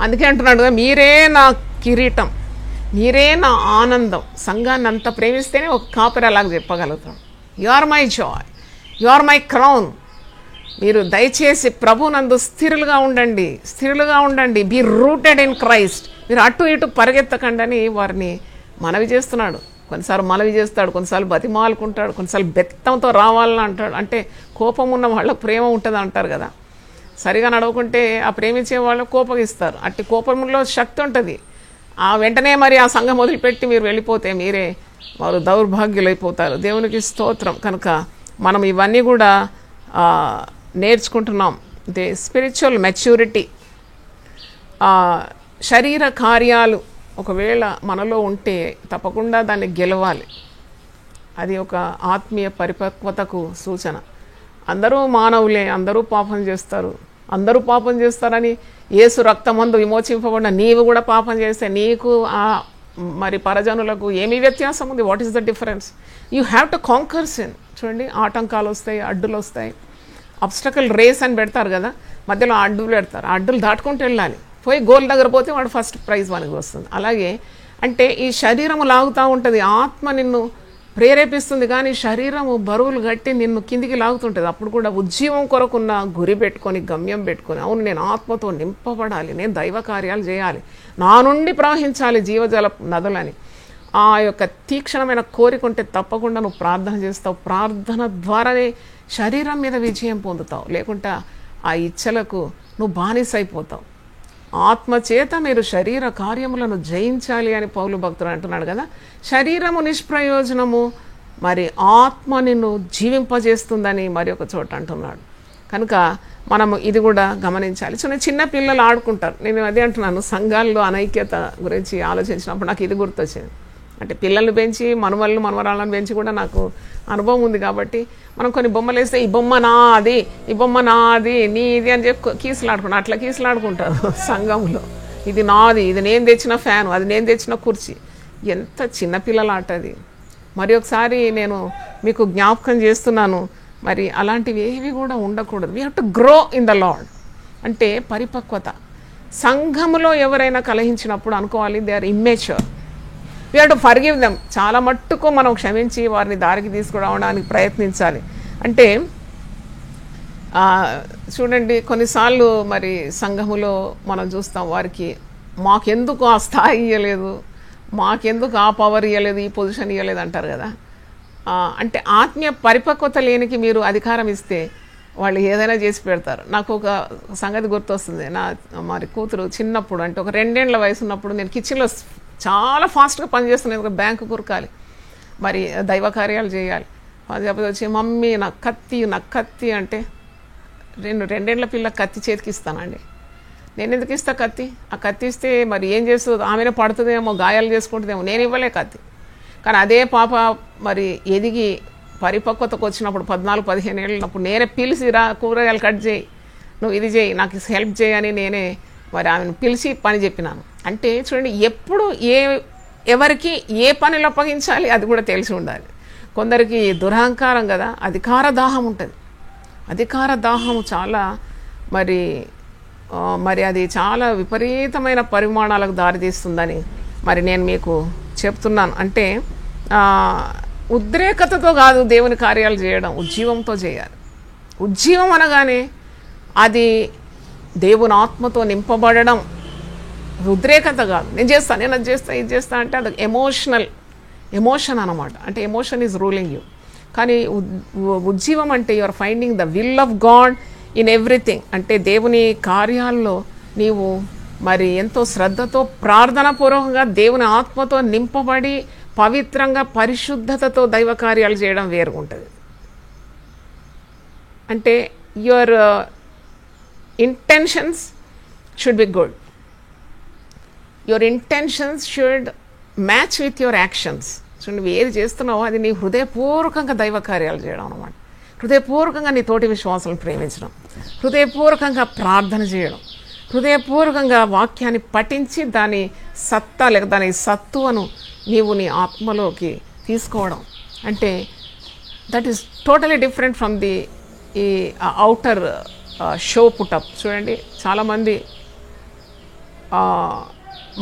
S1: అందుకే అంటున్నాడు, మీరే నా కిరీటం, మీరే నా ఆనందం. సంఘాన్ని అంత ప్రేమిస్తేనే ఒక కాపరి అలాగ చెప్పగలుగుతాం. You are my joy, you are my crown. మీరు దయచేసి ప్రభునందు స్థిరులుగా ఉండండి, బీ రూటెడ్ ఇన్ క్రైస్ట్. మీరు అటు ఇటు పరిగెత్తకండి అని వారిని మనవి చేస్తున్నాడు. కొన్నిసార్లు మనవి చేస్తాడు, కొన్నిసార్లు బతిమాలుకుంటాడు, కొన్నిసార్లు బెత్తంతో రావాలని అంటాడు. అంటే కోపం ఉన్న వాళ్ళకు ప్రేమ ఉంటుంది అంటారు కదా. సరిగా నడవకుంటే ఆ ప్రేమించే వాళ్ళు కోపగిస్తారు. అట్టి కోపంలో శక్తి ఉంటుంది. ఆ వెంటనే మరి ఆ సంఘం వదిలిపెట్టి మీరు వెళ్ళిపోతే వారు దౌర్భాగ్యులైపోతారు. దేవునికి స్తోత్రం. కనుక మనం ఇవన్నీ కూడా నేర్చుకుంటున్నాం. ది స్పిరిచువల్ మెచ్యూరిటీ, శరీర కార్యాలు ఒకవేళ మనలో ఉంటే తప్పకుండా దాన్ని గెలవాలి. అది ఒక ఆత్మీయ పరిపక్వతకు సూచన. అందరూ మానవులే, అందరూ పాపం చేస్తారని యేసు రక్తమందు విమోచింపబడిన నీవు కూడా పాపం చేస్తే నీకు మరి పరజనులకు ఏమీ వ్యత్యాసం ఉంది? What is the difference? You have to conquer sin. చూడండి, ఆటంకాలు వస్తాయి, అడ్డులు వస్తాయి. అబ్స్టకల్ రేస్ అని పెడతారు కదా, మధ్యలో అడ్డులు పెడతారు. అడ్డులు దాటుకుంటూ వెళ్ళాలి. పోయి గోల్ దగ్గర పోతే వాడు ఫస్ట్ ప్రైజ్ మనకి వస్తుంది. అలాగే అంటే ఈ శరీరము లాగుతూ ఉంటుంది, ఆత్మ నిన్ను ప్రేరేపిస్తుంది, కానీ శరీరము బరువులు గట్టి నిన్ను కిందికి లాగుతుంటుంది. అప్పుడు కూడా ఉజ్జీవం కొరకున్న గురి పెట్టుకొని, గమ్యం పెట్టుకొని, అవును నేను ఆత్మతో నింపబడాలి, నేను దైవ కార్యాలు చేయాలి, నా నుండి ప్రవహించాలి జీవజల నదులని ఆ యొక్క తీక్షణమైన కోరిక ఉంటే తప్పకుండా నువ్వు ప్రార్థన చేస్తావు. ప్రార్థన ద్వారానే శరీరం మీద విజయం పొందుతావు. లేకుంటే ఆ ఇచ్చలకు నువ్వు బానిసైపోతావు. ఆత్మచేత మీరు శరీర కార్యములను జయించాలి అని పౌలు భక్తుడు అంటున్నాడు కదా. శరీరము నిష్ప్రయోజనము, మరి ఆత్మ నిన్ను జీవింపజేస్తుందని మరి ఒక చోట అంటున్నాడు. కనుక మనము ఇది కూడా గమనించాలి. చిన్న పిల్లలు ఆడుకుంటారు. నేను అదే అంటున్నాను, సంఘాల్లో అనైక్యత గురించి ఆలోచించినప్పుడు నాకు ఇది గుర్తొచ్చింది. అంటే పిల్లల్ని పెంచి మనవరాళ్ళని పెంచి కూడా నాకు అనుభవం ఉంది. కాబట్టి మనం కొన్ని బొమ్మలు వేస్తే ఈ బొమ్మ నాది నీది అని చెప్పి కీసులాడుకుంటారు. అట్లా కీసులాడుకుంటారు సంఘంలో. ఇది నాది, ఇది నేను తెచ్చిన ఫ్యాను, అది నేను తెచ్చిన కుర్చీ. ఎంత చిన్నపిల్లల ఆట అది. మరి ఒకసారి నేను మీకు జ్ఞాపకం చేస్తున్నాను, మరి అలాంటివి ఏవి కూడా ఉండకూడదు. We have to grow in the Lord. అంటే పరిపక్వత. సంఘములో ఎవరైనా కలహించినప్పుడు అనుకోవాలి they are immature. We have to forgive them. చాలా మట్టుకు మనం క్షమించి వారిని దారికి తీసుకురావడానికి ప్రయత్నించాలి. అంటే చూడండి, కొన్నిసార్లు మరి సంఘములో మనం చూస్తాం, వారికి మాకెందుకు ఆ స్థాయి ఇవ్వలేదు, మాకెందుకు ఆ పవర్ ఇవ్వలేదు, ఈ పొజిషన్ ఇవ్వలేదు అంటారు కదా. అంటే ఆత్మీయ పరిపక్వత లేనికి మీరు అధికారం ఇస్తే వాళ్ళు ఏదైనా చేసి పెడతారు. నాకు ఒక సంగతి గుర్తొస్తుంది. మరి కూతురు చిన్నప్పుడు, అంటే ఒక 2 ఏళ్ల వయసు ఉన్నప్పుడు, నేను కిచెన్లో చాలా ఫాస్ట్గా పనిచేస్తున్నాను. ఒక బ్యాంకు కురకాలి, మరి దైవ కార్యాలు చేయాలి. చెప్పి వచ్చి మమ్మీ నాకు కత్తి అంటే, 2 ఏళ్ల పిల్ల కత్తి చేతికి ఇస్తానండి. నేను ఎందుకు ఇస్తా కత్తి? ఆ కత్తి ఇస్తే మరి ఏం చేస్తుంది? ఆమెనే పడుతుందేమో, గాయాలు చేసుకుంటుందేమో. నేను ఇవ్వలే కత్తి. కానీ అదే పాప మరి ఎదిగి పరిపక్వతకు వచ్చినప్పుడు 14-15 ఏళ్ళప్పుడు నేనే పిలిచి కూరగాయలు కట్ చేయి, నువ్వు ఇది చేయి, నాకు హెల్ప్ చేయని నేనే మరి ఆమెను పిలిచి పని చెప్పినాను. అంటే చూడండి, ఎప్పుడు ఎవరికి ఏ పనులు అప్పగించాలి అది కూడా తెలిసి ఉండాలి. కొందరికి దురహంకారం కదా, అధికార దాహం ఉంటుంది. అధికార దాహము చాలా మరి అది చాలా విపరీతమైన పరిమాణాలకు దారితీస్తుందని మరి నేను మీకు చెప్తున్నాను. అంటే ఉద్రేకతతో కాదు దేవుని కార్యాలు చేయడం, ఉజ్జీవంతో చేయాలి. ఉజ్జీవం అనగానే అది దేవుని ఆత్మతో నింపబడడం, ఉద్రేకత కాదు. నేను అది చేస్తా, ఇది చేస్తా అంటే అది ఎమోషన్ అన్నమాట. అంటే ఎమోషన్ ఈజ్ రూలింగ్ యూ. కానీ ఉజ్జీవం అంటే you are finding the will of God in everything. అంటే దేవుని కార్యాల్లో నీవు మరి ఎంతో శ్రద్ధతో ప్రార్థనాపూర్వకంగా దేవుని ఆత్మతో నింపబడి పవిత్రంగా పరిశుద్ధతతో దైవ కార్యాలు చేయడం వేరుగా ఉంటుంది. అంటే your intentions should be good. Your intentions should match with your actions. So నువ్వు ఏది చేస్తున్నావో అది నీ హృదయపూర్వకంగా దైవ కార్యాలు చేయడం అన్నమాట. హృదయపూర్వకంగా నీ తోటి విశ్వాసాలను ప్రేమించడం, హృదయపూర్వకంగా ప్రార్థన చేయడం, హృదయపూర్వకంగా వాక్యాన్ని పఠించి దాని సత్తా లేక దాని సత్తువను నీవు నీ ఆత్మలోకి తీసుకోవడం. అంటే that is totally different from the ఈ అవుటర్ షో పుటప్. చూడండి, చాలామంది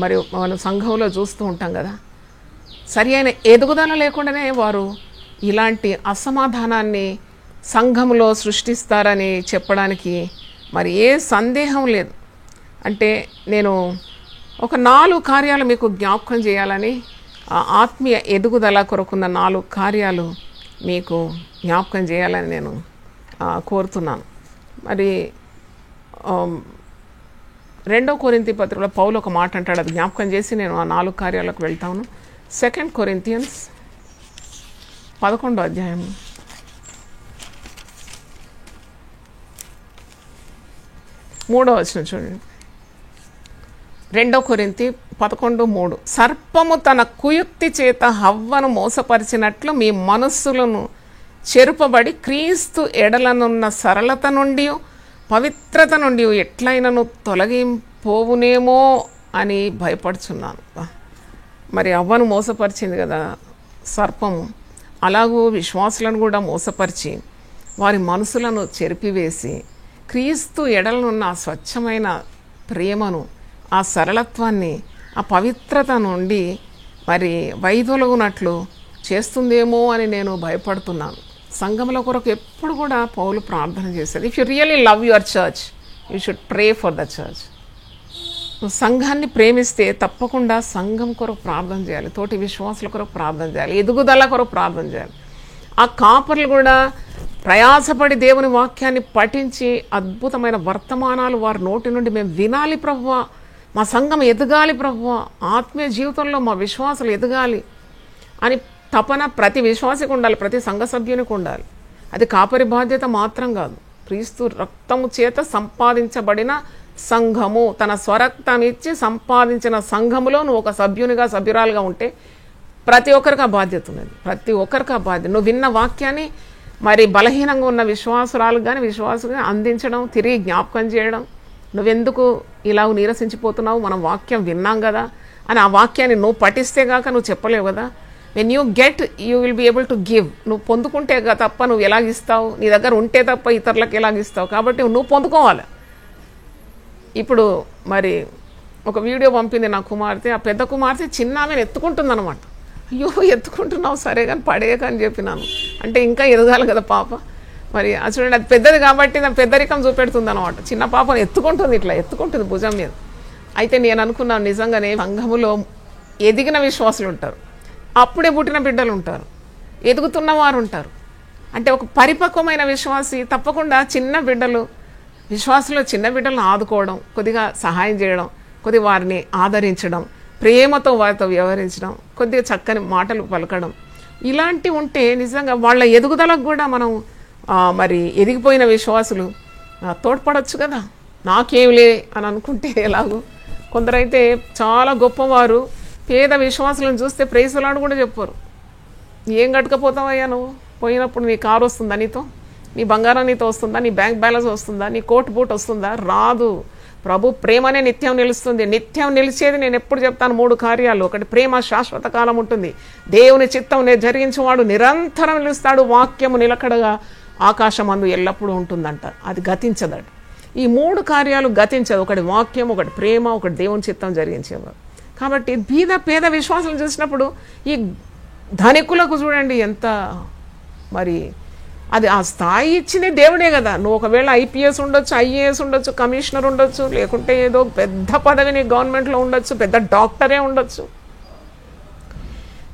S1: మరి మనం సంఘంలో చూస్తూ ఉంటాం కదా, సరి అయిన ఎదుగుదల లేకుండానే వారు ఇలాంటి అసమాధానాన్ని సంఘంలో సృష్టిస్తారని చెప్పడానికి మరి ఏ సందేహం లేదు. అంటే నేను ఒక 4 కార్యాలు మీకు జ్ఞాపకం చేయాలని, ఆత్మీయ ఎదుగుదల కొరకున్న 4 కార్యాలు మీకు జ్ఞాపకం చేయాలని నేను కోరుతున్నాను. మరి 2 కొరింథీ పత్రికలో పౌలు ఒక మాట అంటాడు, అది జ్ఞాపకం చేసి నేను ఆ 4 కార్యాలకు వెళ్తాను. 2 కొరింథియన్స్ 11వ అధ్యాయం 3వ వచనం చూడండి. 2 కొరింథీ 11:3. సర్పము తన కుయుక్తి చేత హవ్వను మోసపరిచినట్లు మీ మనస్సులను చెరుపబడి క్రీస్తు ఎడలనున్న సరళత నుండి పవిత్రత నుండి ఎట్లయినను తొలగిపోవునేమో అని భయపడుచున్నాను. మరి హవ్వను మోసపరిచింది కదా సర్పము, అలాగూ విశ్వాసులను కూడా మోసపరిచి వారి మనసులను చెరిపివేసి క్రీస్తు ఎడలనున్న ఆ స్వచ్ఛమైన ప్రేమను, ఆ సరళత్వాన్ని, ఆ పవిత్రత నుండి మరి వైదొలగునట్లు చేస్తుందేమో అని నేను భయపడుతున్నాను. సంఘముల కొరకు ఎప్పుడు కూడా పౌలు ప్రార్థన చేసేది. If you really love your church you should pray for the church. నువ్వు సంఘాన్ని ప్రేమిస్తే తప్పకుండా సంఘం కొరకు ప్రార్థన చేయాలి, తోటి విశ్వాసుల కొరకు ప్రార్థన చేయాలి, ఎదుగుదల కొరకు ప్రార్థన చేయాలి. ఆ కాపర్లు కూడా ప్రయాసపడి దేవుని వాక్యాన్ని పఠించి అద్భుతమైన వర్తమానాలు వారి నోటి నుండి మేము వినాలి ప్రభువా, మా సంఘం ఎదగాలి ప్రభువా, ఆత్మీయ జీవితంలో మా విశ్వాసాలు ఎదగాలి అని తపన ప్రతి విశ్వాసికి ఉండాలి, ప్రతి సంఘ సభ్యునికి ఉండాలి. అది కాపరి బాధ్యత మాత్రం కాదు. క్రీస్తు రక్తము చేత సంపాదించబడిన సంఘము, తన స్వరక్తం ఇచ్చి సంపాదించిన సంఘములో నువ్వు ఒక సభ్యునిగా సభ్యురాలుగా ఉంటే ప్రతి ఒక్కరికి ఆ బాధ్యత ఉన్నది. ప్రతి ఒక్కరికి ఆ బాధ్యత. నువ్వు విన్న వాక్యాన్ని మరి బలహీనంగా ఉన్న విశ్వాసురాలకు కానీ విశ్వాసుగా అందించడం, తిరిగి జ్ఞాపకం చేయడం. నువ్వెందుకు ఇలా నీరసించిపోతున్నావు, మనం వాక్యం విన్నాం కదా అని ఆ వాక్యాన్ని నువ్వు పఠిస్తే కాక నువ్వు చెప్పలేవు కదా. When you get you will be able to give. నువ్వు పొందుకుంటే తప్ప నువ్వు ఎలాగిస్తావు, నీ దగ్గర ఉంటే తప్ప ఇతరులకు ఎలాగిస్తావు. కాబట్టి నువ్వు పొందుకోవాలి. ఇప్పుడు మరి ఒక వీడియో పంపింది నా కుమార్తె, ఆ పెద్ద కుమార్తె చిన్న ఆమెను ఎత్తుకుంటుందన్నమాట. అయ్యో ఎత్తుకుంటున్నావు సరే కానీ పడేయక అని చెప్పినాను. అంటే ఇంకా ఎదగాలి కదా పాప. మరి చూడండి, అది పెద్దది కాబట్టి నా పెద్దరికం చూపెడుతుంది అనమాట. చిన్న పాపను ఎత్తుకుంటుంది, ఇట్లా ఎత్తుకుంటుంది భుజం మీద. అయితే నేను అనుకున్నాను, నిజంగానే సంఘములో ఎదిగిన విశ్వాసులు ఉంటారు, అప్పుడే పుట్టిన బిడ్డలు ఉంటారు, ఎదుగుతున్న వారు ఉంటారు. అంటే ఒక పరిపక్వమైన విశ్వాసి తప్పకుండా చిన్న బిడ్డలు, విశ్వాసంలో చిన్న బిడ్డలను ఆదుకోవడం, కొద్దిగా సహాయం చేయడం, కొద్దిగా వారిని ఆదరించడం, ప్రేమతో వారితో వ్యవహరించడం, కొద్దిగా చక్కని మాటలు పలకడం, ఇలాంటివి ఉంటే నిజంగా వాళ్ళ ఎదుగుదలకు కూడా మనం మరి ఎదిగిపోయిన విశ్వాసులు తోడ్పడవచ్చు కదా. నాకేమిలే అని అనుకుంటే ఎలాగో. కొందరైతే చాలా గొప్పవారు పేద విశ్వాసులను చూస్తే ప్రైజులాడు కూడా చెప్పారు. ఏం కట్టుకపోతావయ్యా నువ్వు, పోయినప్పుడు నీ కారు వస్తుందా నీతో, నీ బంగారం నీతో వస్తుందా, నీ బ్యాంక్ బ్యాలెన్స్ వస్తుందా, నీ కోట్ బూట్ వస్తుందా? రాదు. ప్రభు ప్రేమనే నిత్యం నిలుస్తుంది. నిత్యం నిలిచేది నేను ఎప్పుడు చెప్తాను 3 కార్యాలు. ఒకటి, ప్రేమ శాశ్వత కాలం ఉంటుంది. దేవుని చిత్తం జరిగించేవాడు నిరంతరం నిలుస్తాడు. వాక్యము నిలకడగా ఆకాశమందు ఎల్లప్పుడూ ఉంటుందంట, అది గతించదట. ఈ 3 కార్యాలు గతించదు. ఒకటి వాక్యం, ఒకటి ప్రేమ, ఒకటి దేవుని చిత్తం జరిగించేవాడు. కాబట్టి పేద విశ్వాసం చూసినప్పుడు ఈ ధనికులకు చూడండి ఎంత మరి అది ఆ స్థాయి ఇచ్చింది దేవుడే కదా. నువ్వు ఒకవేళ ఐపీఎస్ ఉండొచ్చు, ఐఏఎస్ ఉండొచ్చు, కమిషనర్ ఉండొచ్చు, లేకుంటే ఏదో పెద్ద పదవిని గవర్నమెంట్లో ఉండొచ్చు, పెద్ద డాక్టరే ఉండొచ్చు.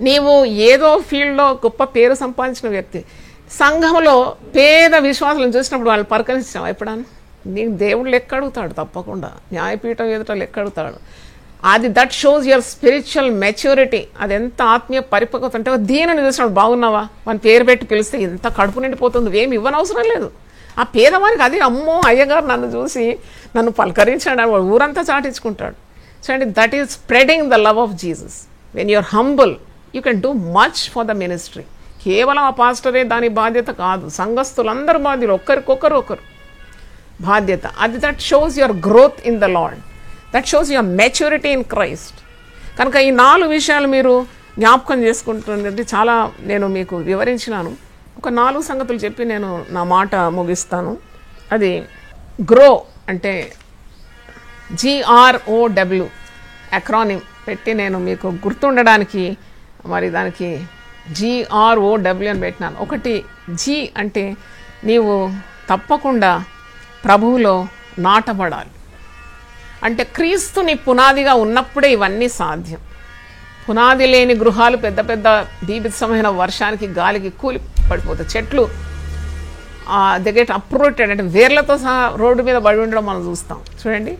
S1: నీవు ఏదో ఫీల్డ్లో గొప్ప పేరు సంపాదించిన వ్యక్తి, సంఘంలో పేద విశ్వాసాలను చూసినప్పుడు వాళ్ళు పరికరించాం ఎప్పుడన్నా? నీకు దేవుడు లెక్క అడుగుతాడు, తప్పకుండా న్యాయపీఠం ఎదుట లెక్క అడుగుతాడు. అది that shows your spiritual maturity. అది ఎంత ఆత్మీయ పరిపక్వత అంటే, దీనిని చూసినప్పుడు బాగున్నావా మన పేరు పెట్టి పిలిస్తే ఎంత కడుపు నిండిపోతుంది, ఏమి ఇవ్వనవసరం లేదు. ఆ పేదవానికి అది అమ్మో అయ్యగారు నన్ను చూసి నన్ను పలకరించాడు, ఊరంతా చాటించుకుంటాడు. చూడండి, that is spreading the love of Jesus. When you're humble you can do much for the ministry. కేవలం ఆ పాస్టరే దాని బాధ్యత కాదు, సంఘస్థులందరూ బాధ్యులు, ఒకరు బాధ్యత. అది that shows your growth in the lord, that shows your maturity in Christ. కనుక ఈ 4 విషయాలు మీరు జ్ఞాపకం చేసుకుంటుందంటే చాలా నేను మీకు వివరించినాను. ఒక 4 సంగతులు చెప్పి నేను నా మాట ముగిస్తాను. అది గ్రో అంటే GROW అక్రానిమ్ పెట్టి నేను మీకు గుర్తుండడానికి మరి దానికి GROW అని పెట్టినాను. ఒకటి జీ అంటే నీవు తప్పకుండా ప్రభువులో నాటబడాలి. అంటే క్రీస్తుని పునాదిగా ఉన్నప్పుడే ఇవన్నీ సాధ్యం. పునాది లేని గృహాలు పెద్ద పెద్ద బీభత్సమైన వర్షానికి గాలికి కూలి పడిపోతాయి. చెట్లు దే గెట్ అప్రూటెడ్ అంటే వేర్లతో సహా రోడ్డు మీద పడి ఉండడం మనం చూస్తాం. చూడండి,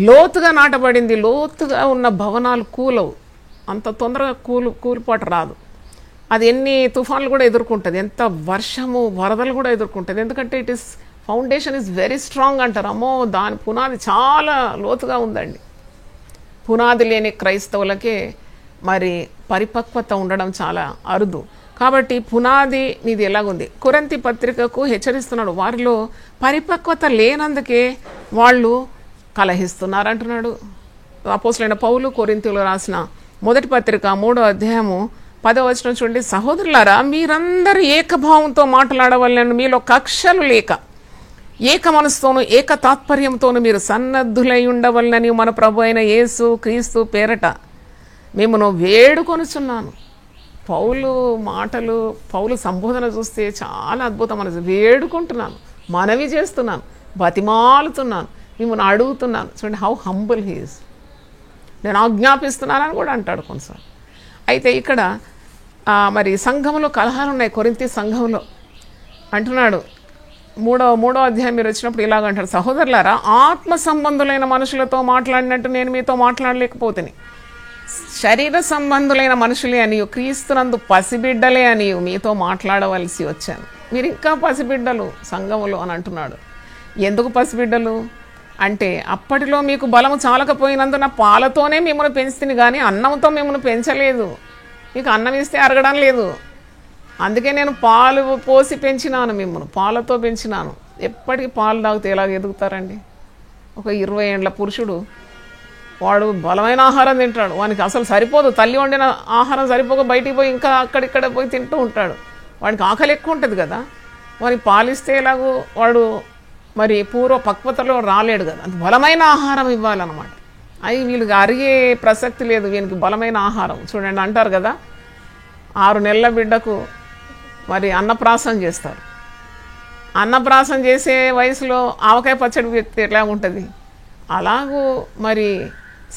S1: లోతుగా నాటబడింది, లోతుగా ఉన్న భవనాలు కూలవు, అంత తొందరగా కూలిపాటు రాదు. అది ఎన్ని తుఫాన్లు కూడా ఎదుర్కొంటుంది, ఎంత వర్షము వరదలు కూడా ఎదుర్కొంటుంది. ఎందుకంటే it is foundation is very strong అంటారు. అమ్మో దాని పునాది చాలా లోతుగా ఉందండి. పునాది లేని క్రైస్తవులకే మరి పరిపక్వత ఉండడం చాలా అరుదు. కాబట్టి పునాది నీది ఎలాగుంది? కొరింథీ పత్రికకు హెచ్చరిస్తున్నాడు, వారిలో పరిపక్వత లేనందుకే వాళ్ళు కలహిస్తున్నారు అంటున్నాడు. అపోస్తలుడైన పౌలు కొరింథీయులకు రాసిన మొదటి పత్రిక 3వ అధ్యాయము 10వ వచనం చూడండి. సహోదరులారా, మీరందరూ ఏకభావంతో మాట్లాడవలెను, మీలో కక్షలు లేక ఏక మనసుతోనూ ఏక తాత్పర్యంతోనూ మీరు సన్నద్ధులై ఉండవలనని మన ప్రభు అయిన యేసు క్రీస్తు పేరట మిమ్మను వేడుకొనుచున్నాను. పౌలు మాటలు, పౌలు సంబోధన చూస్తే చాలా అద్భుతం. మనసు వేడుకుంటున్నాను, మనవి చేస్తున్నాను, బతిమాలుతున్నాను, మిమ్మల్ని అడుగుతున్నాను. చూడండి హౌ హంబుల్ హీ ఈజ్. నేను ఆజ్ఞాపిస్తున్నానని కూడా అంటాడు కొన్నిసార్లు. అయితే ఇక్కడ మరి సంఘంలో కలహాలు ఉన్నాయి. కొరింథీ సంఘంలో అంటున్నాడు, మూడో అధ్యాయం మీరు వచ్చినప్పుడు ఇలాగంటాడు, సహోదరులారా, ఆత్మ సంబంధులైన మనుషులతో మాట్లాడినట్టు నేను మీతో మాట్లాడలేకపోతేని, శరీర సంబంధులైన మనుషులే అనియు క్రీస్తునందు పసిబిడ్డలే అనియు మీతో మాట్లాడవలసి వచ్చాను. మీరు ఇంకా పసిబిడ్డలు సంఘములో అని అంటున్నాడు. ఎందుకు పసిబిడ్డలు అంటే, అప్పటిలో మీకు బలము చాలకపోయినందున పాలతోనే మిమ్మల్ని పెంచుతుంది కానీ అన్నంతో మిమ్మల్ని పెంచలేదు. మీకు అన్నం ఇస్తే అరగడం లేదు, అందుకే నేను పాలు పోసి పెంచినాను, మిమ్మల్ని పాలతో పెంచినాను. ఎప్పటికీ పాలు తాగితే ఎలాగ ఎదుగుతారండి? ఒక 20 ఏళ్ల పురుషుడు వాడు బలమైన ఆహారం తింటాడు, వానికి అసలు సరిపోదు, తల్లి వండిన ఆహారం సరిపోక బయటికి పోయి ఇంకా అక్కడిక్కడ పోయి తింటూ ఉంటాడు. వాడికి ఆకలి ఎక్కువ ఉంటుంది కదా, వానికి పాలిస్తే ఎలాగో వాడు మరి పూర్వ పక్వతలో రాలేడు కదా. అంత బలమైన ఆహారం ఇవ్వాలన్నమాట. అవి వీళ్ళకి అరిగే ప్రసక్తి లేదు, వీనికి బలమైన ఆహారం. చూడండి అంటారు కదా, 6 నెలల బిడ్డకు మరి అన్నప్రాసం చేస్తారు. అన్నప్రాసం చేసే వయసులో ఆవకాయ పచ్చడి వ్యక్తి ఎట్లా ఉంటుంది, అలాగూ మరి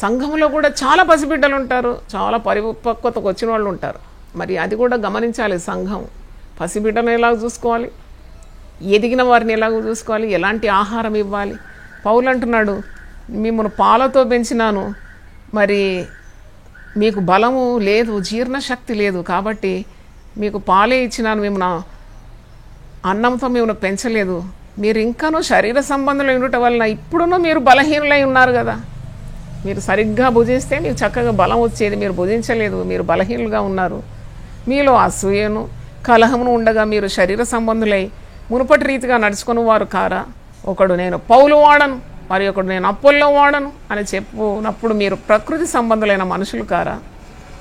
S1: సంఘంలో కూడా చాలా పసిబిడ్డలు ఉంటారు, చాలా పరిపక్వతకు వచ్చిన వాళ్ళు ఉంటారు. మరి అది కూడా గమనించాలి. సంఘం పసిబిడ్డను ఎలాగ చూసుకోవాలి, ఎదిగిన వారిని ఎలాగో చూసుకోవాలి, ఎలాంటి ఆహారం ఇవ్వాలి. పౌలు అంటున్నాడు, మిమ్మల్ని పాలతో పెంచినాను, మరి మీకు బలము లేదు, జీర్ణశక్తి లేదు, కాబట్టి మీకు పాలే ఇచ్చినాను, మిమ్మల్ని అన్నంతో మిమ్మల్ని పెంచలేదు. మీరు ఇంకానూ శరీర సంబంధంలో ఉండటం వలన ఇప్పుడునూ మీరు బలహీనులై ఉన్నారు కదా. మీరు సరిగ్గా భుజిస్తే మీకు చక్కగా బలం వచ్చేది, మీరు భుజించలేదు, మీరు బలహీనులుగా ఉన్నారు. మీలో అసూయను కలహమును ఉండగా మీరు శరీర సంబంధులై మునుపటి రీతిగా నడుచుకుని వారు కారా? ఒకడు నేను పౌలు వాడను, మరి ఒకడు నేను అపోల్లో వాడను అని చెప్పునప్పుడు మీరు ప్రకృతి సంబంధులైన మనుషులు కారా?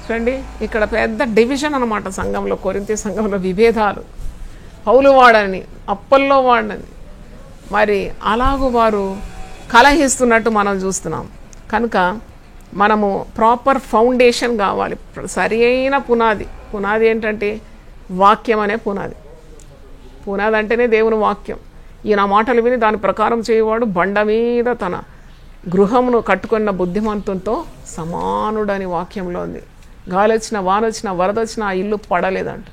S1: చూడండి, ఇక్కడ పెద్ద డివిజన్ అన్నమాట సంఘంలో. కొరింథీ సంఘంలో విభేదాలు, పౌలు వాడని అపోల్లో వాడని, మరి అలాగూ వారు కలహిస్తున్నట్టు మనం చూస్తున్నాం. కనుక మనము ప్రాపర్ ఫౌండేషన్ కావాలి, సరి అయిన పునాది. పునాది ఏంటంటే వాక్యం అనే పునాది. పునాది అంటేనే దేవుని వాక్యం. ఈయన మాటలు విని దాని ప్రకారం చేయవాడు బండ మీద తన గృహమును కట్టుకున్న బుద్ధిమంతునితో సమానుడని వాక్యంలో ఉంది. గాలి వచ్చినా వాన వచ్చినా వరద వచ్చినా ఆ ఇల్లు పడలేదంట.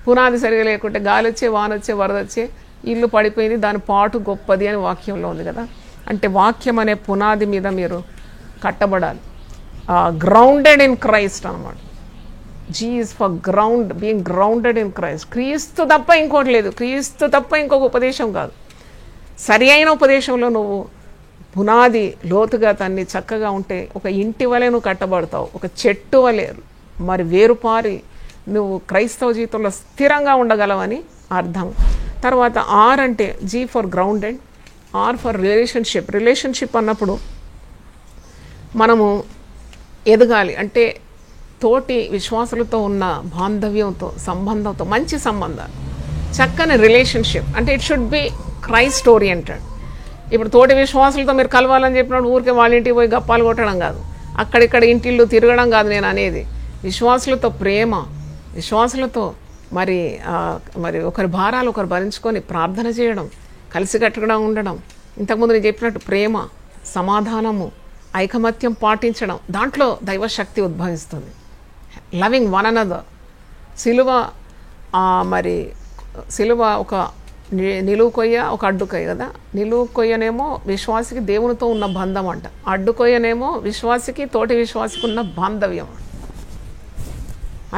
S1: పునాది సరిగా లేకుంటే గాలి వచ్చే వాన వచ్చే వరద వచ్చే ఇల్లు పడిపోయింది, దాని పాటు గొప్పది అని వాక్యంలో ఉంది కదా. అంటే వాక్యం అనే పునాది మీద మీరు కట్టబడాలి. గ్రౌండెడ్ ఇన్ క్రైస్ట్ అనమాట. G is for ground, being grounded in Christ. క్రీస్తు తప్ప ఇంకోటి లేదు, క్రీస్తు తప్ప ఇంకొక ఉపదేశం కాదు. సరి అయిన ఉపదేశంలో నువ్వు పునాది లోతుగా తన్ని చక్కగా ఉంటే ఒక ఇంటి వలె నువ్వు కట్టబడతావు, ఒక చెట్టు వలె మరి వేరుపారి నువ్వు క్రైస్తవ జీవితంలో స్థిరంగా ఉండగలవని అర్థం. తర్వాత ఆర్ అంటే G for grounded, R for relationship. Relationship అన్నప్పుడు మనము ఎదగాలి అంటే తోటి విశ్వాసులతో ఉన్న బాంధవ్యంతో, సంబంధంతో, మంచి సంబంధాలు, చక్కని రిలేషన్షిప్. అంటే it should be Christ oriented. ఇప్పుడు తోటి విశ్వాసులతో మీరు కలవాలని చెప్పినప్పుడు ఊరికే వాళ్ళ ఇంటికి పోయి గప్పాలు కొట్టడం కాదు, అక్కడిక్కడ ఇంటిళ్ళు తిరగడం కాదు నేను అనేది. విశ్వాసులతో ప్రేమ, విశ్వాసులతో మరి ఒకరి భారాలు ఒకరు భరించుకొని ప్రార్థన చేయడం, కలిసికట్టుగా ఉండడం, ఇంతకుముందు నేను చెప్పినట్టు ప్రేమ, సమాధానము, ఐకమత్యం పాటించడం, దాంట్లో దైవశక్తి ఉద్భవిస్తుంది. Loving one another. సిలువ ఒక నిలువు కొయ్య, ఒక అడ్డు కొయ్య కదా. నిలువు కొయ్యనేమో విశ్వాసికి దేవునితో ఉన్న బంధం అంట, అడ్డు కొయ్యనేమో విశ్వాసికి తోటి విశ్వాసికి ఉన్న బాంధవ్యం.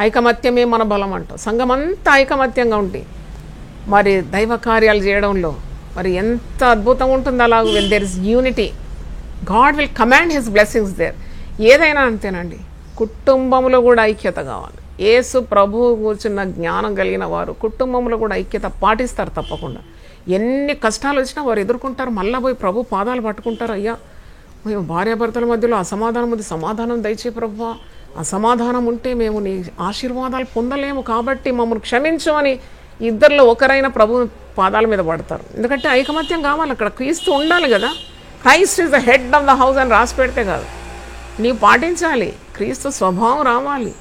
S1: ఐకమత్యమే మన బలం అంటాం. సంఘం అంతా ఐకమత్యంగా ఉంటే మరి దైవ కార్యాలు చేయడంలో మరి ఎంత అద్భుతం ఉంటుంది. అలాగ when there is unity, God will command his blessings there. ఏదైనా అంతేనండి, కుటుంబంలో కూడా ఐక్యత కావాలి. యేసు ప్రభువు కూర్చున్న జ్ఞానం కలిగిన వారు కుటుంబంలో కూడా ఐక్యత పాటిస్తారు తప్పకుండా. ఎన్ని కష్టాలు వచ్చినా వారు ఎదుర్కొంటారు, మళ్ళా పోయి ప్రభు పాదాలు పట్టుకుంటారు. అయ్యా మేము భార్యాభర్తల మధ్యలో అసమాధానం ఉంది, సమాధానం దయచే ప్రభువా, అసమాధానం ఉంటే మేము నీ ఆశీర్వాదాలు పొందలేము కాబట్టి మమ్మల్ని క్షమించు అని ఇద్దరిలో ఒకరైన ప్రభు పాదాల మీద పడతారు. ఎందుకంటే ఐకమత్యం కావాలి, అక్కడ క్రీస్తు ఉండాలి కదా. Christ is the head of the house అని రాసి పెడితే కాదు, నీవు పాటించాలి. క్రీస్తు స్వభావం రావాలి.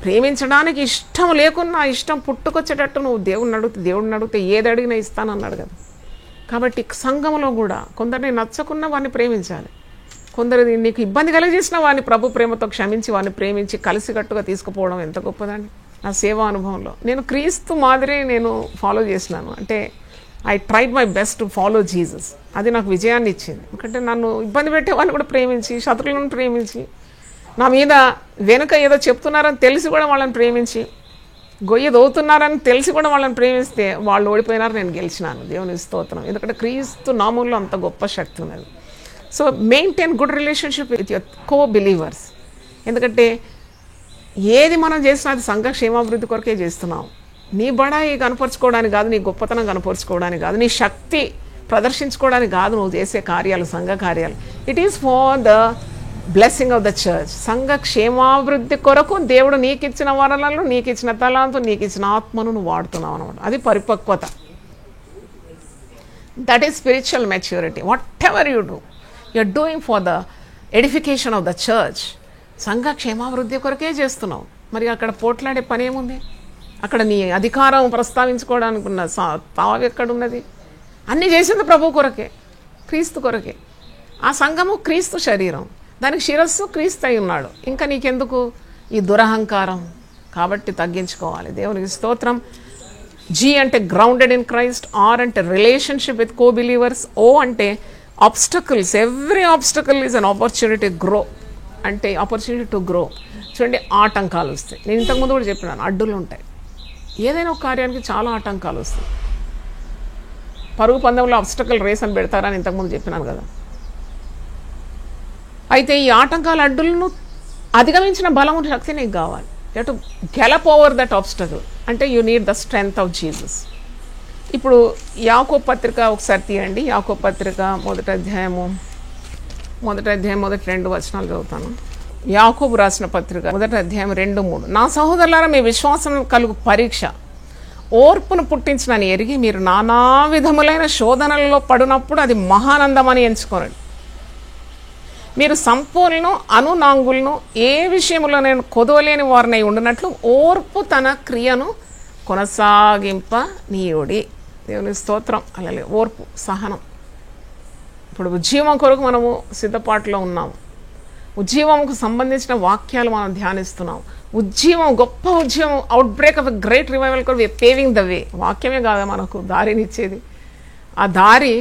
S1: ప్రేమించడానికి ఇష్టం లేకున్నా ఇష్టం పుట్టుకొచ్చేటట్టు నువ్వు దేవుడిని అడిగితే ఏది అడిగినా ఇస్తానన్నాడు కదా. కాబట్టి సంఘంలో కూడా కొందరిని నచ్చకున్న వారిని ప్రేమించాలి, కొందరిని నీకు ఇబ్బంది కలిగజేసిన వారిని ప్రభు ప్రేమతో క్షమించి వారిని ప్రేమించి కలిసికట్టుగా తీసుకుపోవడం ఎంత గొప్పదండి. నా సేవా అనుభవంలో నేను క్రీస్తు మాదిరి నేను ఫాలో చేసినాను. అంటే I tried my best to follow Jesus. అది నాకు విజయాన్ని ఇచ్చింది. ఎందుకంటే నన్ను ఇబ్బంది పెట్టే వాళ్ళని కూడా ప్రేమించి, శత్రువులను ప్రేమించి, నా మీద వెనుక ఏదో చెప్తున్నారని తెలిసి కూడా వాళ్ళని ప్రేమించి, గొయ్యి దోవుతున్నారని తెలిసి కూడా వాళ్ళని ప్రేమిస్తే వాళ్ళు ఓడిపోయినారు, నేను గెలిచినాను. దేవుని స్తోత్రం. ఎందుకంటే క్రీస్తు నామంలో అంత గొప్ప శక్తి ఉన్నది. So maintain good relationship with your co believers. ఎందుకంటే ఏది మనం చేసినా అది సంఘ క్షేమాభివృద్ధి కొరకే చేస్తున్నాం. నీ బడాయి కనపరుచుకోవడానికి కాదు, నీ గొప్పతనం కనపరుచుకోవడానికి కాదు, నీ శక్తి ప్రదర్శించుకోవడానికి కాదు నువ్వు చేసే కార్యాలు, సంఘ కార్యాలు. It is for the blessing of the church. సంఘ క్షేమాభివృద్ధి కొరకు దేవుడు నీకు ఇచ్చిన వరాలను, నీకు ఇచ్చిన తలాంతు, నీకు ఇచ్చిన ఆత్మను నువ్వు వాడుతున్నావు అనమాట. అది పరిపక్వత. That is spiritual maturity. Whatever you do, you are doing for the edification of the church. సంఘ క్షేమాభివృద్ధి కొరకే చేస్తున్నావు. మరి అక్కడ పోట్లాడే పని ఏముంది? అక్కడ నీ అధికారం ప్రస్తావించుకోవడానికి ఉన్న తావు ఎక్కడున్నది? అన్నీ చేసింది ప్రభు కొరకే, క్రీస్తు కొరకే. ఆ సంఘము క్రీస్తు శరీరం, దానికి శిరస్సు క్రీస్తు అయి ఉన్నాడు. ఇంకా నీకెందుకు ఈ దురహంకారం? కాబట్టి తగ్గించుకోవాలి. దేవునికి స్తోత్రం. జీ అంటే గ్రౌండెడ్ ఇన్ క్రైస్ట్, ఆర్ అంటే రిలేషన్షిప్ విత్ కో బిలీవర్స్, ఓ అంటే obstacles. Every obstacle is an opportunity grow. అంటే ఆపర్చునిటీ టు గ్రో. చూడండి, ఆటంకాలు వస్తాయి. నేను ఇంతకుముందు కూడా చెప్పినాను, అడ్డులు ఉంటాయి. ఏదైనా ఒక కార్యానికి చాలా ఆటంకాలు వస్తాయి. పరుగు పందెంలో ఆబ్స్టకల్ రేస్ అని పెడతారని ఇంతకుముందు చెప్పినాను కదా. అయితే ఈ ఆటంకాల అడ్డులను అధిగమించిన బలము, శక్తి నీకు కావాలి. You have to gallop over that obstacle. అంటే you need the strength of Jesus. ఇప్పుడు యాకోబు పత్రిక ఒకసారి తీయండి. యాకోబు పత్రిక మొదటి అధ్యాయం 2 వచనాలు చదువుతాను. యాకోబు రాసిన పత్రిక 1 అధ్యాయం 2, 3. నా సహోదరులారా, మీ విశ్వాసం కలుగు పరీక్ష ఓర్పును పుట్టించినని ఎరిగి మీరు నానా విధములైన శోధనలలో పడినప్పుడు అది మహానందమని ఎంచుకోనండి. మీరు సంపూర్ణను అనునాంగులను ఏ విషయంలో నేను కొదవలేని వారినై ఉండినట్లు ఓర్పు తన క్రియను కొనసాగింప నీయుడి. దేవుని స్తోత్రం. అలాగే ఓర్పు, సహనం. ఇప్పుడు జీవం కొరకు మనము సిద్ధపాటులో ఉన్నాము. ఉజ్జీవంకు సంబంధించిన వాక్యాలు మనం ధ్యానిస్తున్నాం. ఉజ్జీవం, గొప్ప ఉజ్జీవం, outbreak of a great revival కూడా వి పేవింగ్ ద వే. వాక్యమే కాదా మనకు దారినిచ్చేది? ఆ దారి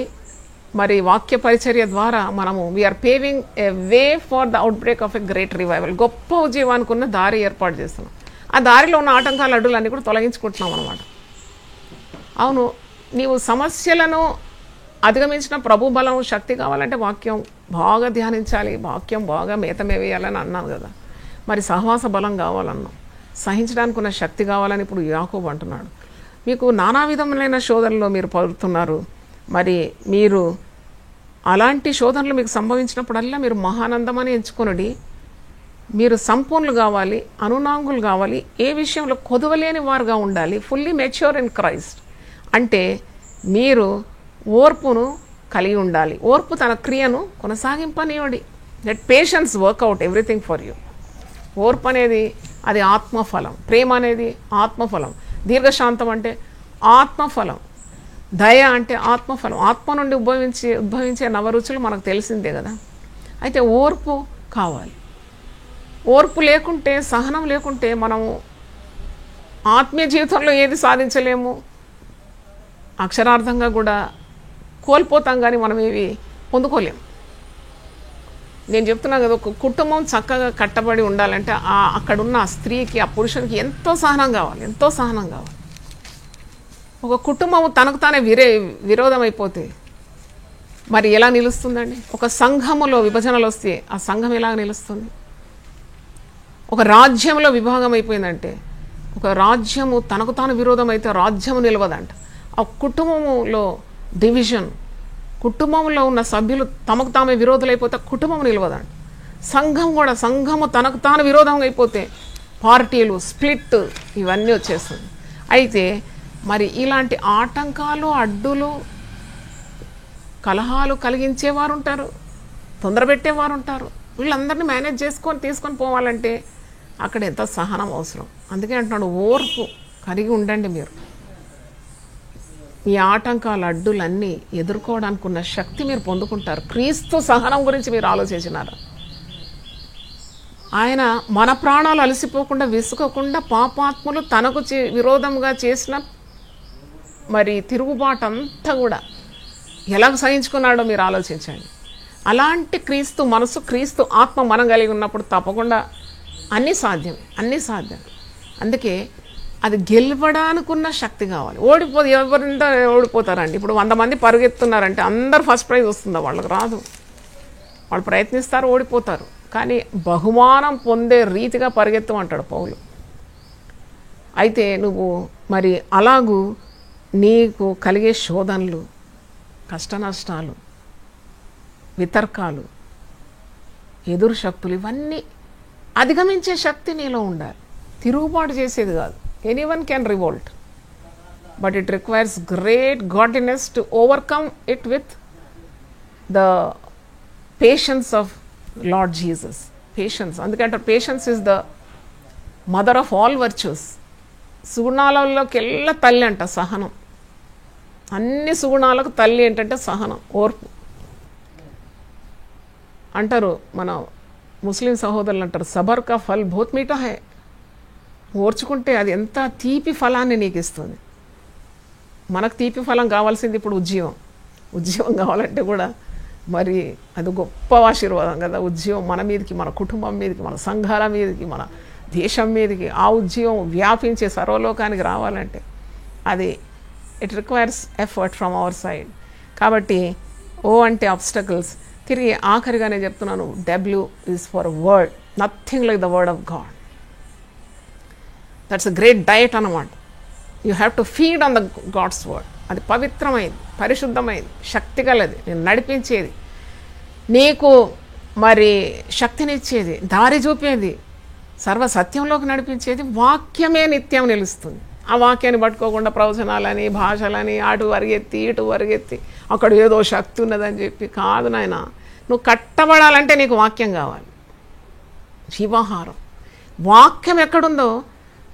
S1: మరి వాక్య పరిచర్య ద్వారా మనము we are paving a way for the outbreak of a great revival. గొప్ప ఉజ్జీవానికి ఉన్న దారి ఏర్పాటు చేస్తున్నాం. ఆ దారిలో ఉన్న ఆటంకాలు, అడ్డులన్నీ కూడా తొలగించుకుంటున్నాం అన్నమాట. అవును, నీవు సమస్యలను అధిగమించిన ప్రభు బలం, శక్తి కావాలంటే వాక్యం బాగా ధ్యానించాలి, వాక్యం బాగా మేతమేవేయాలని అన్నాను కదా. మరి సహవాస బలం కావాలన్నాం, సహించడానికి ఉన్న శక్తి కావాలని ఇప్పుడు యాకోబు అంటున్నాడు. మీకు నానా విధములైన శోధనలో మీరు పడుతున్నారు. మరి మీరు అలాంటి శోధనలు మీకు సంభవించినప్పుడల్లా మీరు మహానందమని ఎంచుకొనుడి. మీరు సంపూర్ణులు కావాలి, అనునాంగులు కావాలి, ఏ విషయంలో కొదవలేని వారుగా ఉండాలి. ఫుల్లీ మెచ్యూర్ ఇన్ క్రైస్ట్ అంటే మీరు ఓర్పును కలిగి ఉండాలి. ఓర్పు తన క్రియను కొనసాగింపనివ్వండి. Let patience work out everything for you. ఓర్పు అనేది అది ఆత్మఫలం, ప్రేమ అనేది ఆత్మఫలం, దీర్ఘశాంతం అంటే ఆత్మఫలం, దయ అంటే ఆత్మఫలం. ఆత్మ నుండి ఉద్భవించే నవరుచులు మనకు తెలిసిందే కదా. అయితే ఓర్పు కావాలి. ఓర్పు లేకుంటే, సహనం లేకుంటే మనము ఆత్మీయ జీవితంలో ఏది సాధించలేము, అక్షరార్థంగా కూడా కోల్పోతాం, కానీ మనం ఏవి పొందుకోలేము. నేను చెప్తున్నా కదా, ఒక కుటుంబం చక్కగా కట్టబడి ఉండాలంటే అక్కడున్న ఆ స్త్రీకి, ఆ పురుషునికి ఎంతో సహనం కావాలి, ఎంతో సహనం కావాలి. ఒక కుటుంబం తనకు తానే విరోధం అయిపోతే మరి ఎలా నిలుస్తుందండి? ఒక సంఘములో విభజనలు వస్తే ఆ సంఘం ఎలా నిలుస్తుంది? ఒక రాజ్యంలో విభాగం అయిపోయిందంటే, ఒక రాజ్యము తనకు తాను విరోధం అయితే రాజ్యము నిలవదంట. ఆ కుటుంబములో డివిజన్, కుటుంబంలో ఉన్న సభ్యులు తమకు తామే విరోధులైపోతే కుటుంబం నిలవదంట. సంఘం కూడా, సంఘము తనకు తాను విరోధం అయిపోతే పార్టీలు, స్ప్లిట్, ఇవన్నీ వచ్చేస్తుంది. అయితే మరి ఇలాంటి ఆటంకాలు, అడ్డులు, కలహాలు కలిగించేవారు ఉంటారు, తొందరపెట్టేవారు ఉంటారు. వీళ్ళందరినీ మేనేజ్ తీసుకొని పోవాలంటే అక్కడ ఎంత సహనం అవసరం. అందుకే అంటున్నాడు, ఓర్పు కలిగి ఉండండి. మీరు ఈ ఆటంకాలు, అడ్డులన్నీ ఎదుర్కోవడానికి ఉన్న శక్తి మీరు పొందుకుంటారు. క్రీస్తు సహనం గురించి మీరు ఆలోచించినారు. ఆయన మన ప్రాణాలు అలసిపోకుండా, విసుకోకుండా, పాపాత్ములు తనకు విరోధంగా చేసిన మరి తిరుగుబాటంతా కూడా ఎలా సహించుకున్నాడో మీరు ఆలోచించండి. అలాంటి క్రీస్తు మనసు, క్రీస్తు ఆత్మ మనం కలిగి ఉన్నప్పుడు తప్పకుండా అన్నీ సాధ్యం, అన్నీ సాధ్యం. అందుకే అది గెలవడానికున్న శక్తి కావాలి. ఎవరింత ఓడిపోతారండి. ఇప్పుడు 100 మంది పరుగెత్తున్నారంటే అందరు ఫస్ట్ ప్రైజ్ వస్తుందా? వాళ్ళకి రాదు. వాళ్ళు ప్రయత్నిస్తారు, ఓడిపోతారు. కానీ బహుమానం పొందే రీతిగా పరిగెత్తమంటాడు పౌలు. అయితే నువ్వు మరి అలాగూ నీకు కలిగే శోధనలు, కష్ట నష్టాలు, వితర్కాలు, ఎదురు శక్తులు, ఇవన్నీ అధిగమించే శక్తి నీలో ఉండాలి. తిరుగుబాటు చేసేది కాదు. Anyone can revolt, but it requires great godliness to overcome it with the patience of Lord Jesus. Patience, అందుకంటే patience is the mother of all virtues. సుగుణాలలోకెల్లా తల్లి అంట సహనం. అన్ని సుగుణాలకు తల్లి ఏంటంటే సహనం, ఓర్పు అంటారు. మన ముస్లిం సహోదరులు అంటారు, సబర్ కా ఫల్ బహుత్ మీఠా హై. ఓర్చుకుంటే అది ఎంత తీపి ఫలాన్ని నీకు ఇస్తుంది. మనకు తీపి ఫలం కావాల్సింది ఇప్పుడు ఉద్యోగం కావాలంటే కూడా మరి అది గొప్ప ఆశీర్వాదం కదా. ఉద్యోగం మన మీదకి, మన కుటుంబం మీదకి, మన సంఘాల మీదకి, మన దేశం మీదకి ఆ ఉద్యోగం వ్యాపించే సర్వలోకానికి రావాలంటే అది it requires effort from our side. కాబట్టి ఓ అంటే ఆబ్స్టకల్స్. తిరిగి ఆఖరిగా నేను చెప్తున్నాను, W is for word, nothing like the word of God. That's a great diet అన్నమాట. You have to feed on the God's word. అది పవిత్రమైంది, పరిశుద్ధమైంది, శక్తి గలది, నేను నడిపించేది, నీకు మరి శక్తినిచ్చేది, దారి చూపేది, సర్వసత్యంలోకి నడిపించేది. వాక్యమే నిత్యం నిలుస్తుంది. ఆ వాక్యాన్ని పట్టుకోకుండా ప్రవచనాలని, భాషలని, అటు వరిగెత్తి ఇటు వరిగెత్తి అక్కడ ఏదో శక్తి ఉన్నదని చెప్పి కాదు నాయన. నువ్వు కట్టబడాలంటే నీకు వాక్యం కావాలి, జీవాహారం. వాక్యం ఎక్కడుందో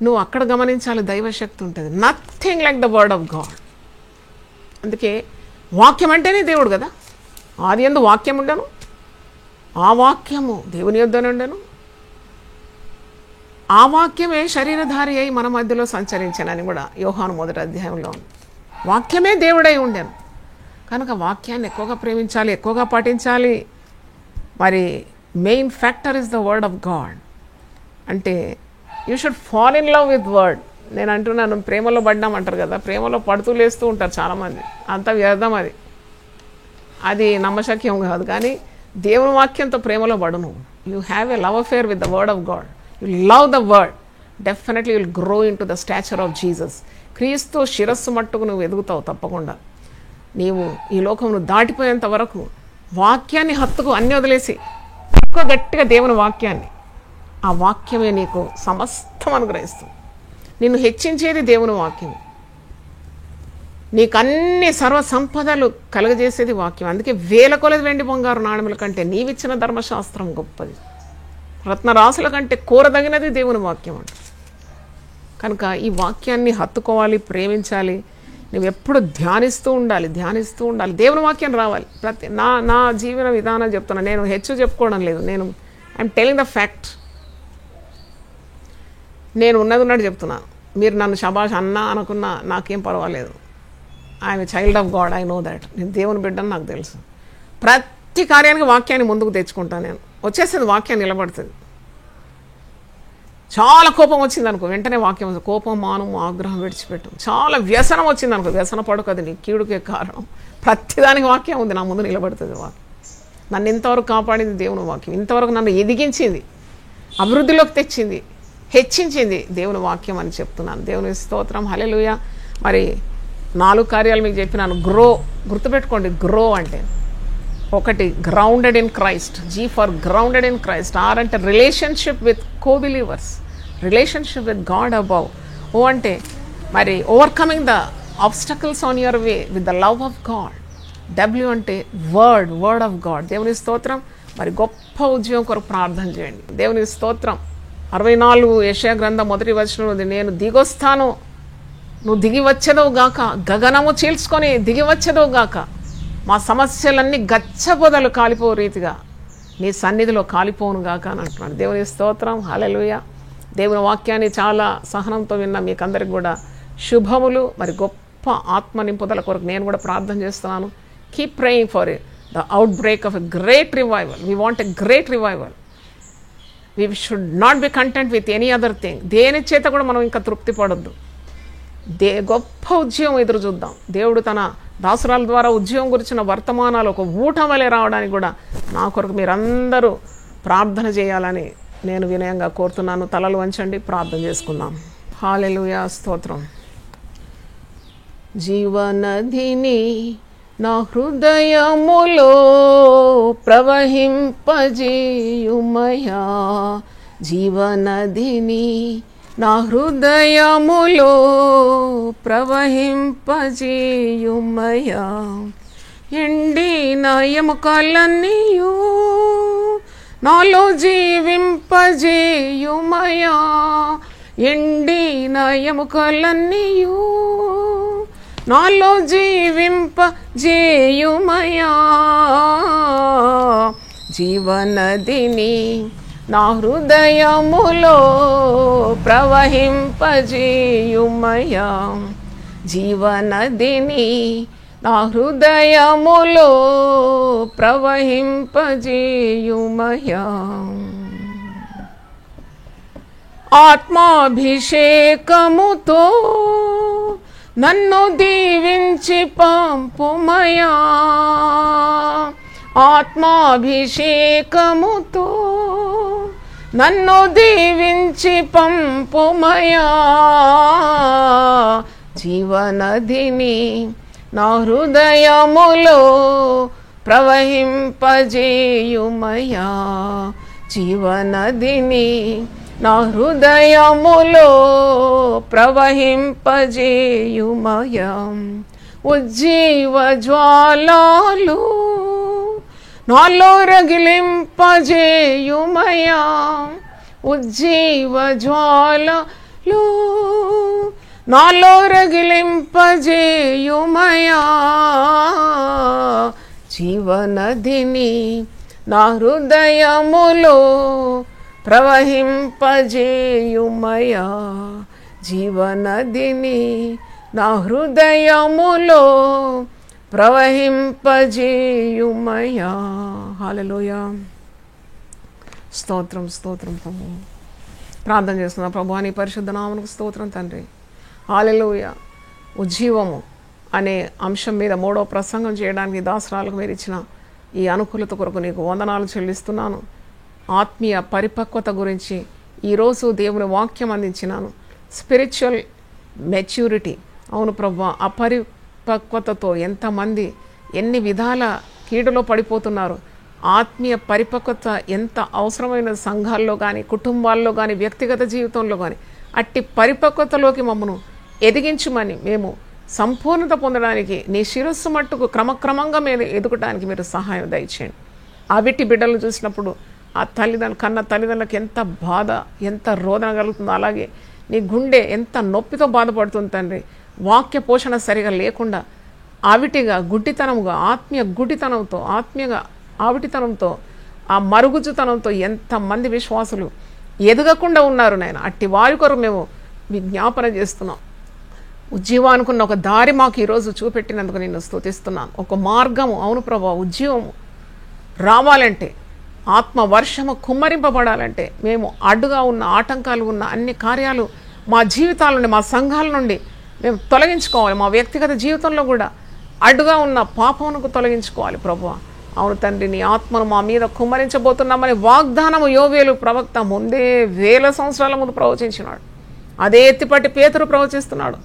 S1: నువ్వు అక్కడ గమనించాలి, దైవశక్తి ఉంటుంది. Nothing like the word of God. అందుకే వాక్యం అంటేనే దేవుడు కదా. ఆది యందు వాక్యం ఉండను, ఆ వాక్యము దేవుని యొద్ద నుండెను, ఆ వాక్యమే శరీరధారి అయి మన మధ్యలో సంచరించనని కూడా యోహాను 1వ అధ్యాయంలో ఉంది. వాక్యమే దేవుడై ఉండెను కనుక వాక్యాన్ని ఎక్కువగా ప్రేమించాలి, ఎక్కువగా పాటించాలి. మరి main factor is the word of God. అంటే you should fall in love with word. నేను అంటున్నాను, ప్రేమలో పడ్డామంటారు కదా, ప్రేమలో పడుతూ లేస్తూ ఉంటారు చాలామంది, అంత వ్యర్థం అది, అది నమ్మశక్యం కాదు. కానీ దేవుని వాక్యంతో ప్రేమలో పడును. You have a love affair with the word of God, you love the word, definitely will grow in to the stature of Jesus. క్రీస్తు శిరస్సు మట్టుకు నువ్వు ఎదుగుతావు తప్పకుండా. నీవు ఈ లోకమును దాటిపోయేంత వరకు వాక్యాన్ని హత్తుకు అన్ని వదిలేసి ఎక్కువ గట్టిగా దేవుని వాక్యాన్ని, ఆ వాక్యమే నీకు సమస్తం అనుగ్రహిస్తుంది. నిన్ను హెచ్చించేది దేవుని వాక్యం, నీకు అన్ని సర్వ సంపదలు కలుగజేసేది వాక్యం. అందుకే వేల కొలది వెండి బంగారు నాణముల కంటే నీవిచ్చిన ధర్మశాస్త్రం గొప్పది, రత్నరాసుల కంటే కోరదగినది దేవుని వాక్యం అంట. కనుక ఈ వాక్యాన్ని హత్తుకోవాలి, ప్రేమించాలి. నువ్వు ఎప్పుడు ధ్యానిస్తూ ఉండాలి, ధ్యానిస్తూ ఉండాలి. దేవుని వాక్యం రావాలి. నా జీవన విధానం చెప్తున్నా, నేను హెచ్చు చెప్పుకోవడం లేదు, నేను ఐఎమ్ టెలింగ్ ద ఫ్యాక్ట్. నేను ఉన్నది ఉన్నట్టు చెప్తున్నాను. మీరు నన్ను శబాష్ అన్నా అనుకున్నా నాకేం పర్వాలేదు. I'm a child of God, I know that. నేను దేవుని బిడ్డని నాకు తెలుసు. ప్రతి కార్యానికి వాక్యాన్ని ముందుకు తెచ్చుకుంటాను. నేను వచ్చేసేది వాక్యం నిలబడుతుంది. చాలా కోపం వచ్చింది అనుకో, వెంటనే వాక్యం, కోపం మానము, ఆగ్రహం విడిచిపెట్టు. చాలా వ్యసనం వచ్చింది అనుకో, వ్యసన పడుకది నీ కీడుకే కారణం. ప్రతిదానికి వాక్యం ఉంది, నా ముందు నిలబడుతుంది వాక్యం. నన్ను ఇంతవరకు కాపాడింది దేవుని వాక్యం, ఇంతవరకు నన్ను ఎదిగించింది, అభివృద్ధిలోకి తెచ్చింది, హెచ్చించింది దేవుని వాక్యం అని చెప్తున్నాను. దేవుని స్తోత్రం, హల్లెలూయా. మరి 4 కార్యాలు మీకు చెప్పినాను. గ్రో, గుర్తుపెట్టుకోండి. గ్రో అంటే ఒకటి grounded in Christ, G for grounded in Christ. R అంటే relationship with co believers, relationship with God above. O అంటే మరి overcoming the obstacles on your way with the love of God. W అంటే word of God. దేవుని స్తోత్రం. మరి గొప్ప ఉద్యోగం కొరకు ప్రార్థన చేయండి. దేవుని స్తోత్రం. 64 యెషయా గ్రంథం 1వ వచనంలో, నేను దిగొస్తాను, నువ్వు దిగి వచ్చేదవు గాక, గగనము చీల్చుకొని దిగి వచ్చేదవు గాక, మా సమస్యలన్నీ గచ్చబొదలు కాలిపో రీతిగా నీ సన్నిధిలో కాలిపోను గాక అని అంటున్నాడు. దేవుని స్తోత్రం, హల్లెలూయా. దేవుని వాక్యాన్ని చాలా సహనంతో విన్న మీకందరికి కూడా శుభములు. మరి గొప్ప ఆత్మ నింపుదల కొరకు నేను కూడా ప్రార్థన చేస్తున్నాను. Keep praying for the outbreak of a great revival. We want a great revival. We should not be content with any other thing. దేని చేత కూడా మనం ఇంకా తృప్తి పడొద్దు. గొప్ప ఉద్యోగం ఎదురు చూద్దాం. దేవుడు తన దాసురాల ద్వారా ఉద్యోగం గురించిన వర్తమానాలు ఒక ఊట వలె రావడానికి కూడా నా కొరకు మీరందరూ ప్రార్థన చేయాలని నేను వినయంగా కోరుతున్నాను. తలలు వంచండి, ప్రార్థన చేసుకుందాం. హల్లెలూయా, స్తోత్రం. జీవనదిని నా హృదయములో ప్రవహింపజేయుమయా, జీవనదిని నా హృదయములో ప్రవహింపజేయుమయా, ఎండిన ఎముకలన్నీయు నాలో జీవింపజేయుమయా, ఎండిన ఎముకలన్నీయు నాలో జీవింపజేయుమయా, జీవనదిని నా హృదయములో ప్రవహింపజేయుమయా, జీవనదిని నా హృదయములో ప్రవహింపజేయుమయా, ఆత్మాభిషేకముతో నన్ను దీవించి పంపుమయా, ఆత్మాభిషేకముతో నన్ను దీవించి పంపుమయా, జీవనదిని నా హృదయములో ప్రవహింపజేయుమయా, జీవనదిని నా హృదయములో ప్రవహింపజేయుమయా, ఉజ్జీవ జ్వాలలు నాలో రగిలింపజేయుమయా, ఉజ్జీవ జ్వాలలు నాలో రగిలింపజేయుమయా, జీవనదిని నా హృదయములో ప్రవహింపజేయుమయా జీవనదిని, నా హృదయములో ప్రవహింపజేయుమయా. హల్లెలూయా. స్తోత్రం స్తోత్రం ప్రభు. ప్రార్థన చేస్తున్నా. ప్రభు నీ పరిశుద్ధ నామమునకు స్తోత్రం తండ్రి. హల్లెలూయా. ఉజ్జీవము అనే అంశం మీద 3వ ప్రసంగం చేయడానికి దాసరాలకు మీరు ఇచ్చిన ఈ అనుకూలత కొరకు నీకు వందనాలు చెల్లిస్తున్నాను. ఆత్మీయ పరిపక్వత గురించి ఈరోజు దేవుని వాక్యం అందించినాను. Spiritual maturity. అవును ప్రభు, అపరిపక్వతతో ఎంతమంది ఎన్ని విధాల కీడులో పడిపోతున్నారు. ఆత్మీయ పరిపక్వత ఎంత అవసరమైన సంఘాల్లో కానీ, కుటుంబాల్లో కానీ, వ్యక్తిగత జీవితంలో కానీ అట్టి పరిపక్వతలోకి మమ్మను ఎదిగించమని, మేము సంపూర్ణత పొందడానికి నీ శిరస్సు మట్టుకు క్రమక్రమంగా మేము ఎదుగటానికి మీరు సహాయం దయచేయండి. అవిటి బిడ్డలను చూసినప్పుడు ఆ కన్న తల్లిదండ్రులకు ఎంత బాధ, ఎంత రోదన కలుగుతుందో, అలాగే నీ గుండె ఎంత నొప్పితో బాధపడుతుంది తండ్రి. వాక్య పోషణ సరిగా లేకుండా అవిటిగా, గుడ్డితనముగా, ఆత్మీయ గుడ్డితనంతో, ఆత్మీయ ఆవిటితనంతో, ఆ మరుగుజ్జుతనంతో ఎంతమంది విశ్వాసులు ఎదగకుండా ఉన్నారు నాయన. అట్టి వారి కొరకు మేము విజ్ఞాపన చేస్తున్నాం. ఉజ్జీవానుకున్న ఒక దారి మాకు ఈరోజు చూపెట్టినందుకు నిన్ను స్తుతిస్తున్నాను. ఒక మార్గము, అవును ప్రభా, ఉజ్జీవము రావాలంటే, ఆత్మ వర్షము కుమ్మరింపబడాలంటే మేము అడ్డుగా ఉన్న, ఆటంకాలు ఉన్న అన్ని కార్యాలు మా జీవితాల నుండి, మా సంఘాల నుండి మేము తొలగించుకోవాలి. మా వ్యక్తిగత జీవితంలో కూడా అడ్డుగా ఉన్న పాపమునకు తొలగించుకోవాలి ప్రభువా. అవును తండ్రి, నీ ఆత్మను మా మీద కుమ్మరించబోతున్నామని వాగ్దానము యోవేలు ప్రవక్త ముందే 1000 సంవత్సరాల ముందు ప్రవచించినాడు. అదే ఎత్తిపట్టి పేతురు ప్రవచిస్తున్నాడు.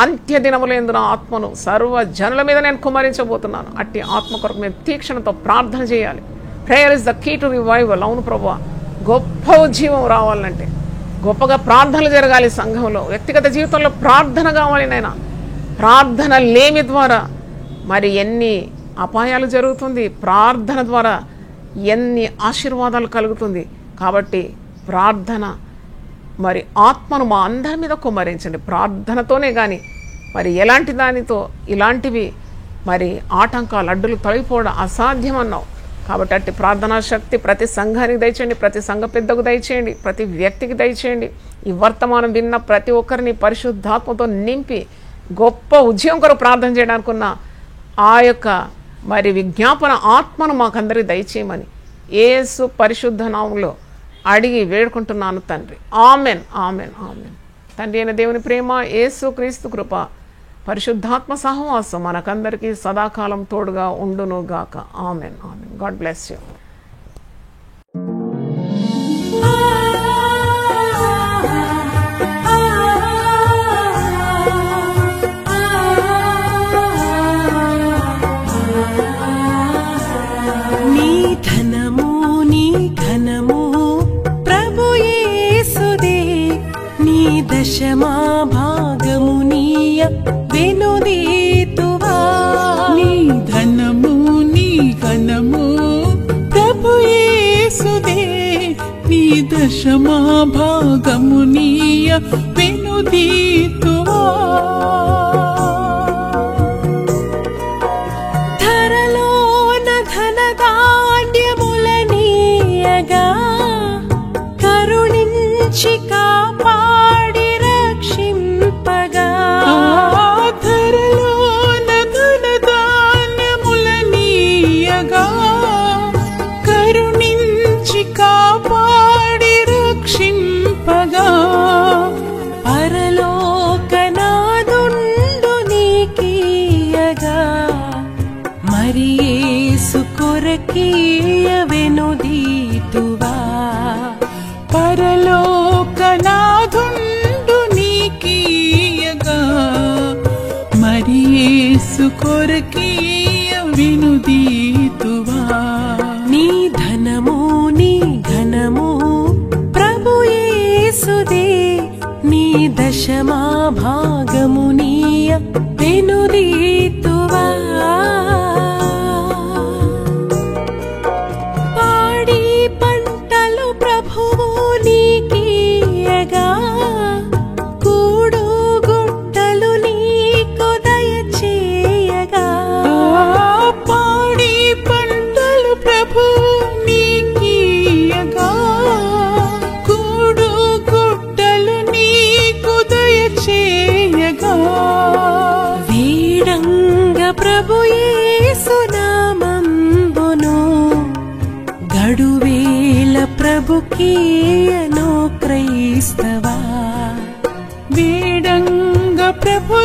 S1: అంత్య దినములందున ఆత్మను సర్వ జనుల మీద నేను కుమ్మరించబోతున్నాను. అట్టి ఆత్మ కొరకు మేము తీక్షణతో ప్రార్థన చేయాలి. Prayer is the key to revival. అవును ప్రభువా, గొప్ప ఉజ్జీవం రావాలంటే గొప్పగా ప్రార్థనలు జరగాలి. సంఘంలో, వ్యక్తిగత జీవితంలో ప్రార్థన కావాలి నాయన. ప్రార్థన లేమి ద్వారా మరి ఎన్ని అపాయాలు జరుగుతుంది, ప్రార్థన ద్వారా ఎన్ని ఆశీర్వాదాలు కలుగుతుంది. కాబట్టి ప్రార్థన మరి ఆత్మను మా అందరి మీద కుమ్మరించండి. ప్రార్థనతోనే కానీ మరి ఎలాంటి దానితో ఇలాంటివి మరి ఆటంకాలు, అడ్డులు తొలగిపోవడం అసాధ్యం అన్నావు. కాబట్టి అట్టి ప్రార్థనా శక్తి ప్రతి సంఘానికి దయచేయండి, ప్రతి సంఘ పెద్దకు దయచేయండి, ప్రతి వ్యక్తికి దయచేయండి. ఈ వర్తమానం విన్న ప్రతి ఒక్కరిని పరిశుద్ధాత్మతో నింపి గొప్ప ఉద్యమం కొరకు ప్రార్థన చేయడానికి ఉన్న ఆ యొక్క మరి విజ్ఞాపన ఆత్మను మాకందరికి దయచేయమని యేసు పరిశుద్ధ నామములో అడిగి వేడుకుంటున్నాను తండ్రి. Amen, amen, amen. తండ్రి అయిన దేవుని ప్రేమ, యేసు క్రీస్తు కృప, పరిశుద్ధాత్మ సహవాసం మనకందరికీ సదాకాలం తోడుగా ఉండును గాక. Amen, amen. God bless you.
S2: దశమా భాగమునీయ వెనుదీతువా. నీ ధనము నీ ఘనము ప్రభు యేసుదే. నీ దశమా భాగమునీయ వెనుదీతువా. ధరలోన ధనధాన్యములనీయగా కరుణించి కాపాడి రక్షింపగా. ధరలోన ధనధాన్యములనీయగా కరుణించి కాపాడి రక్షింపగా. పరలోకనాదుండు నీకీయగా మరి యేసు కొరకీయ వెనుదీతువా. పరలోకనాదుండు నీకీయగా మరి యేసు కొరకీయ వెనుదీతువా. నీ ధనము నీ ఘనము ప్రభు యేసుదే. నీ దశమా భాగమునీయ వెనుదీతువా. పాడి పంటలు ప్రభువు నీకీయగా కూడు గుట్టలు నీకు దయచేయగా. పాడి పంటలు ప్రభువు వేల ప్రభుకీయను క్రైస్తవా వేడంగ ప్రభు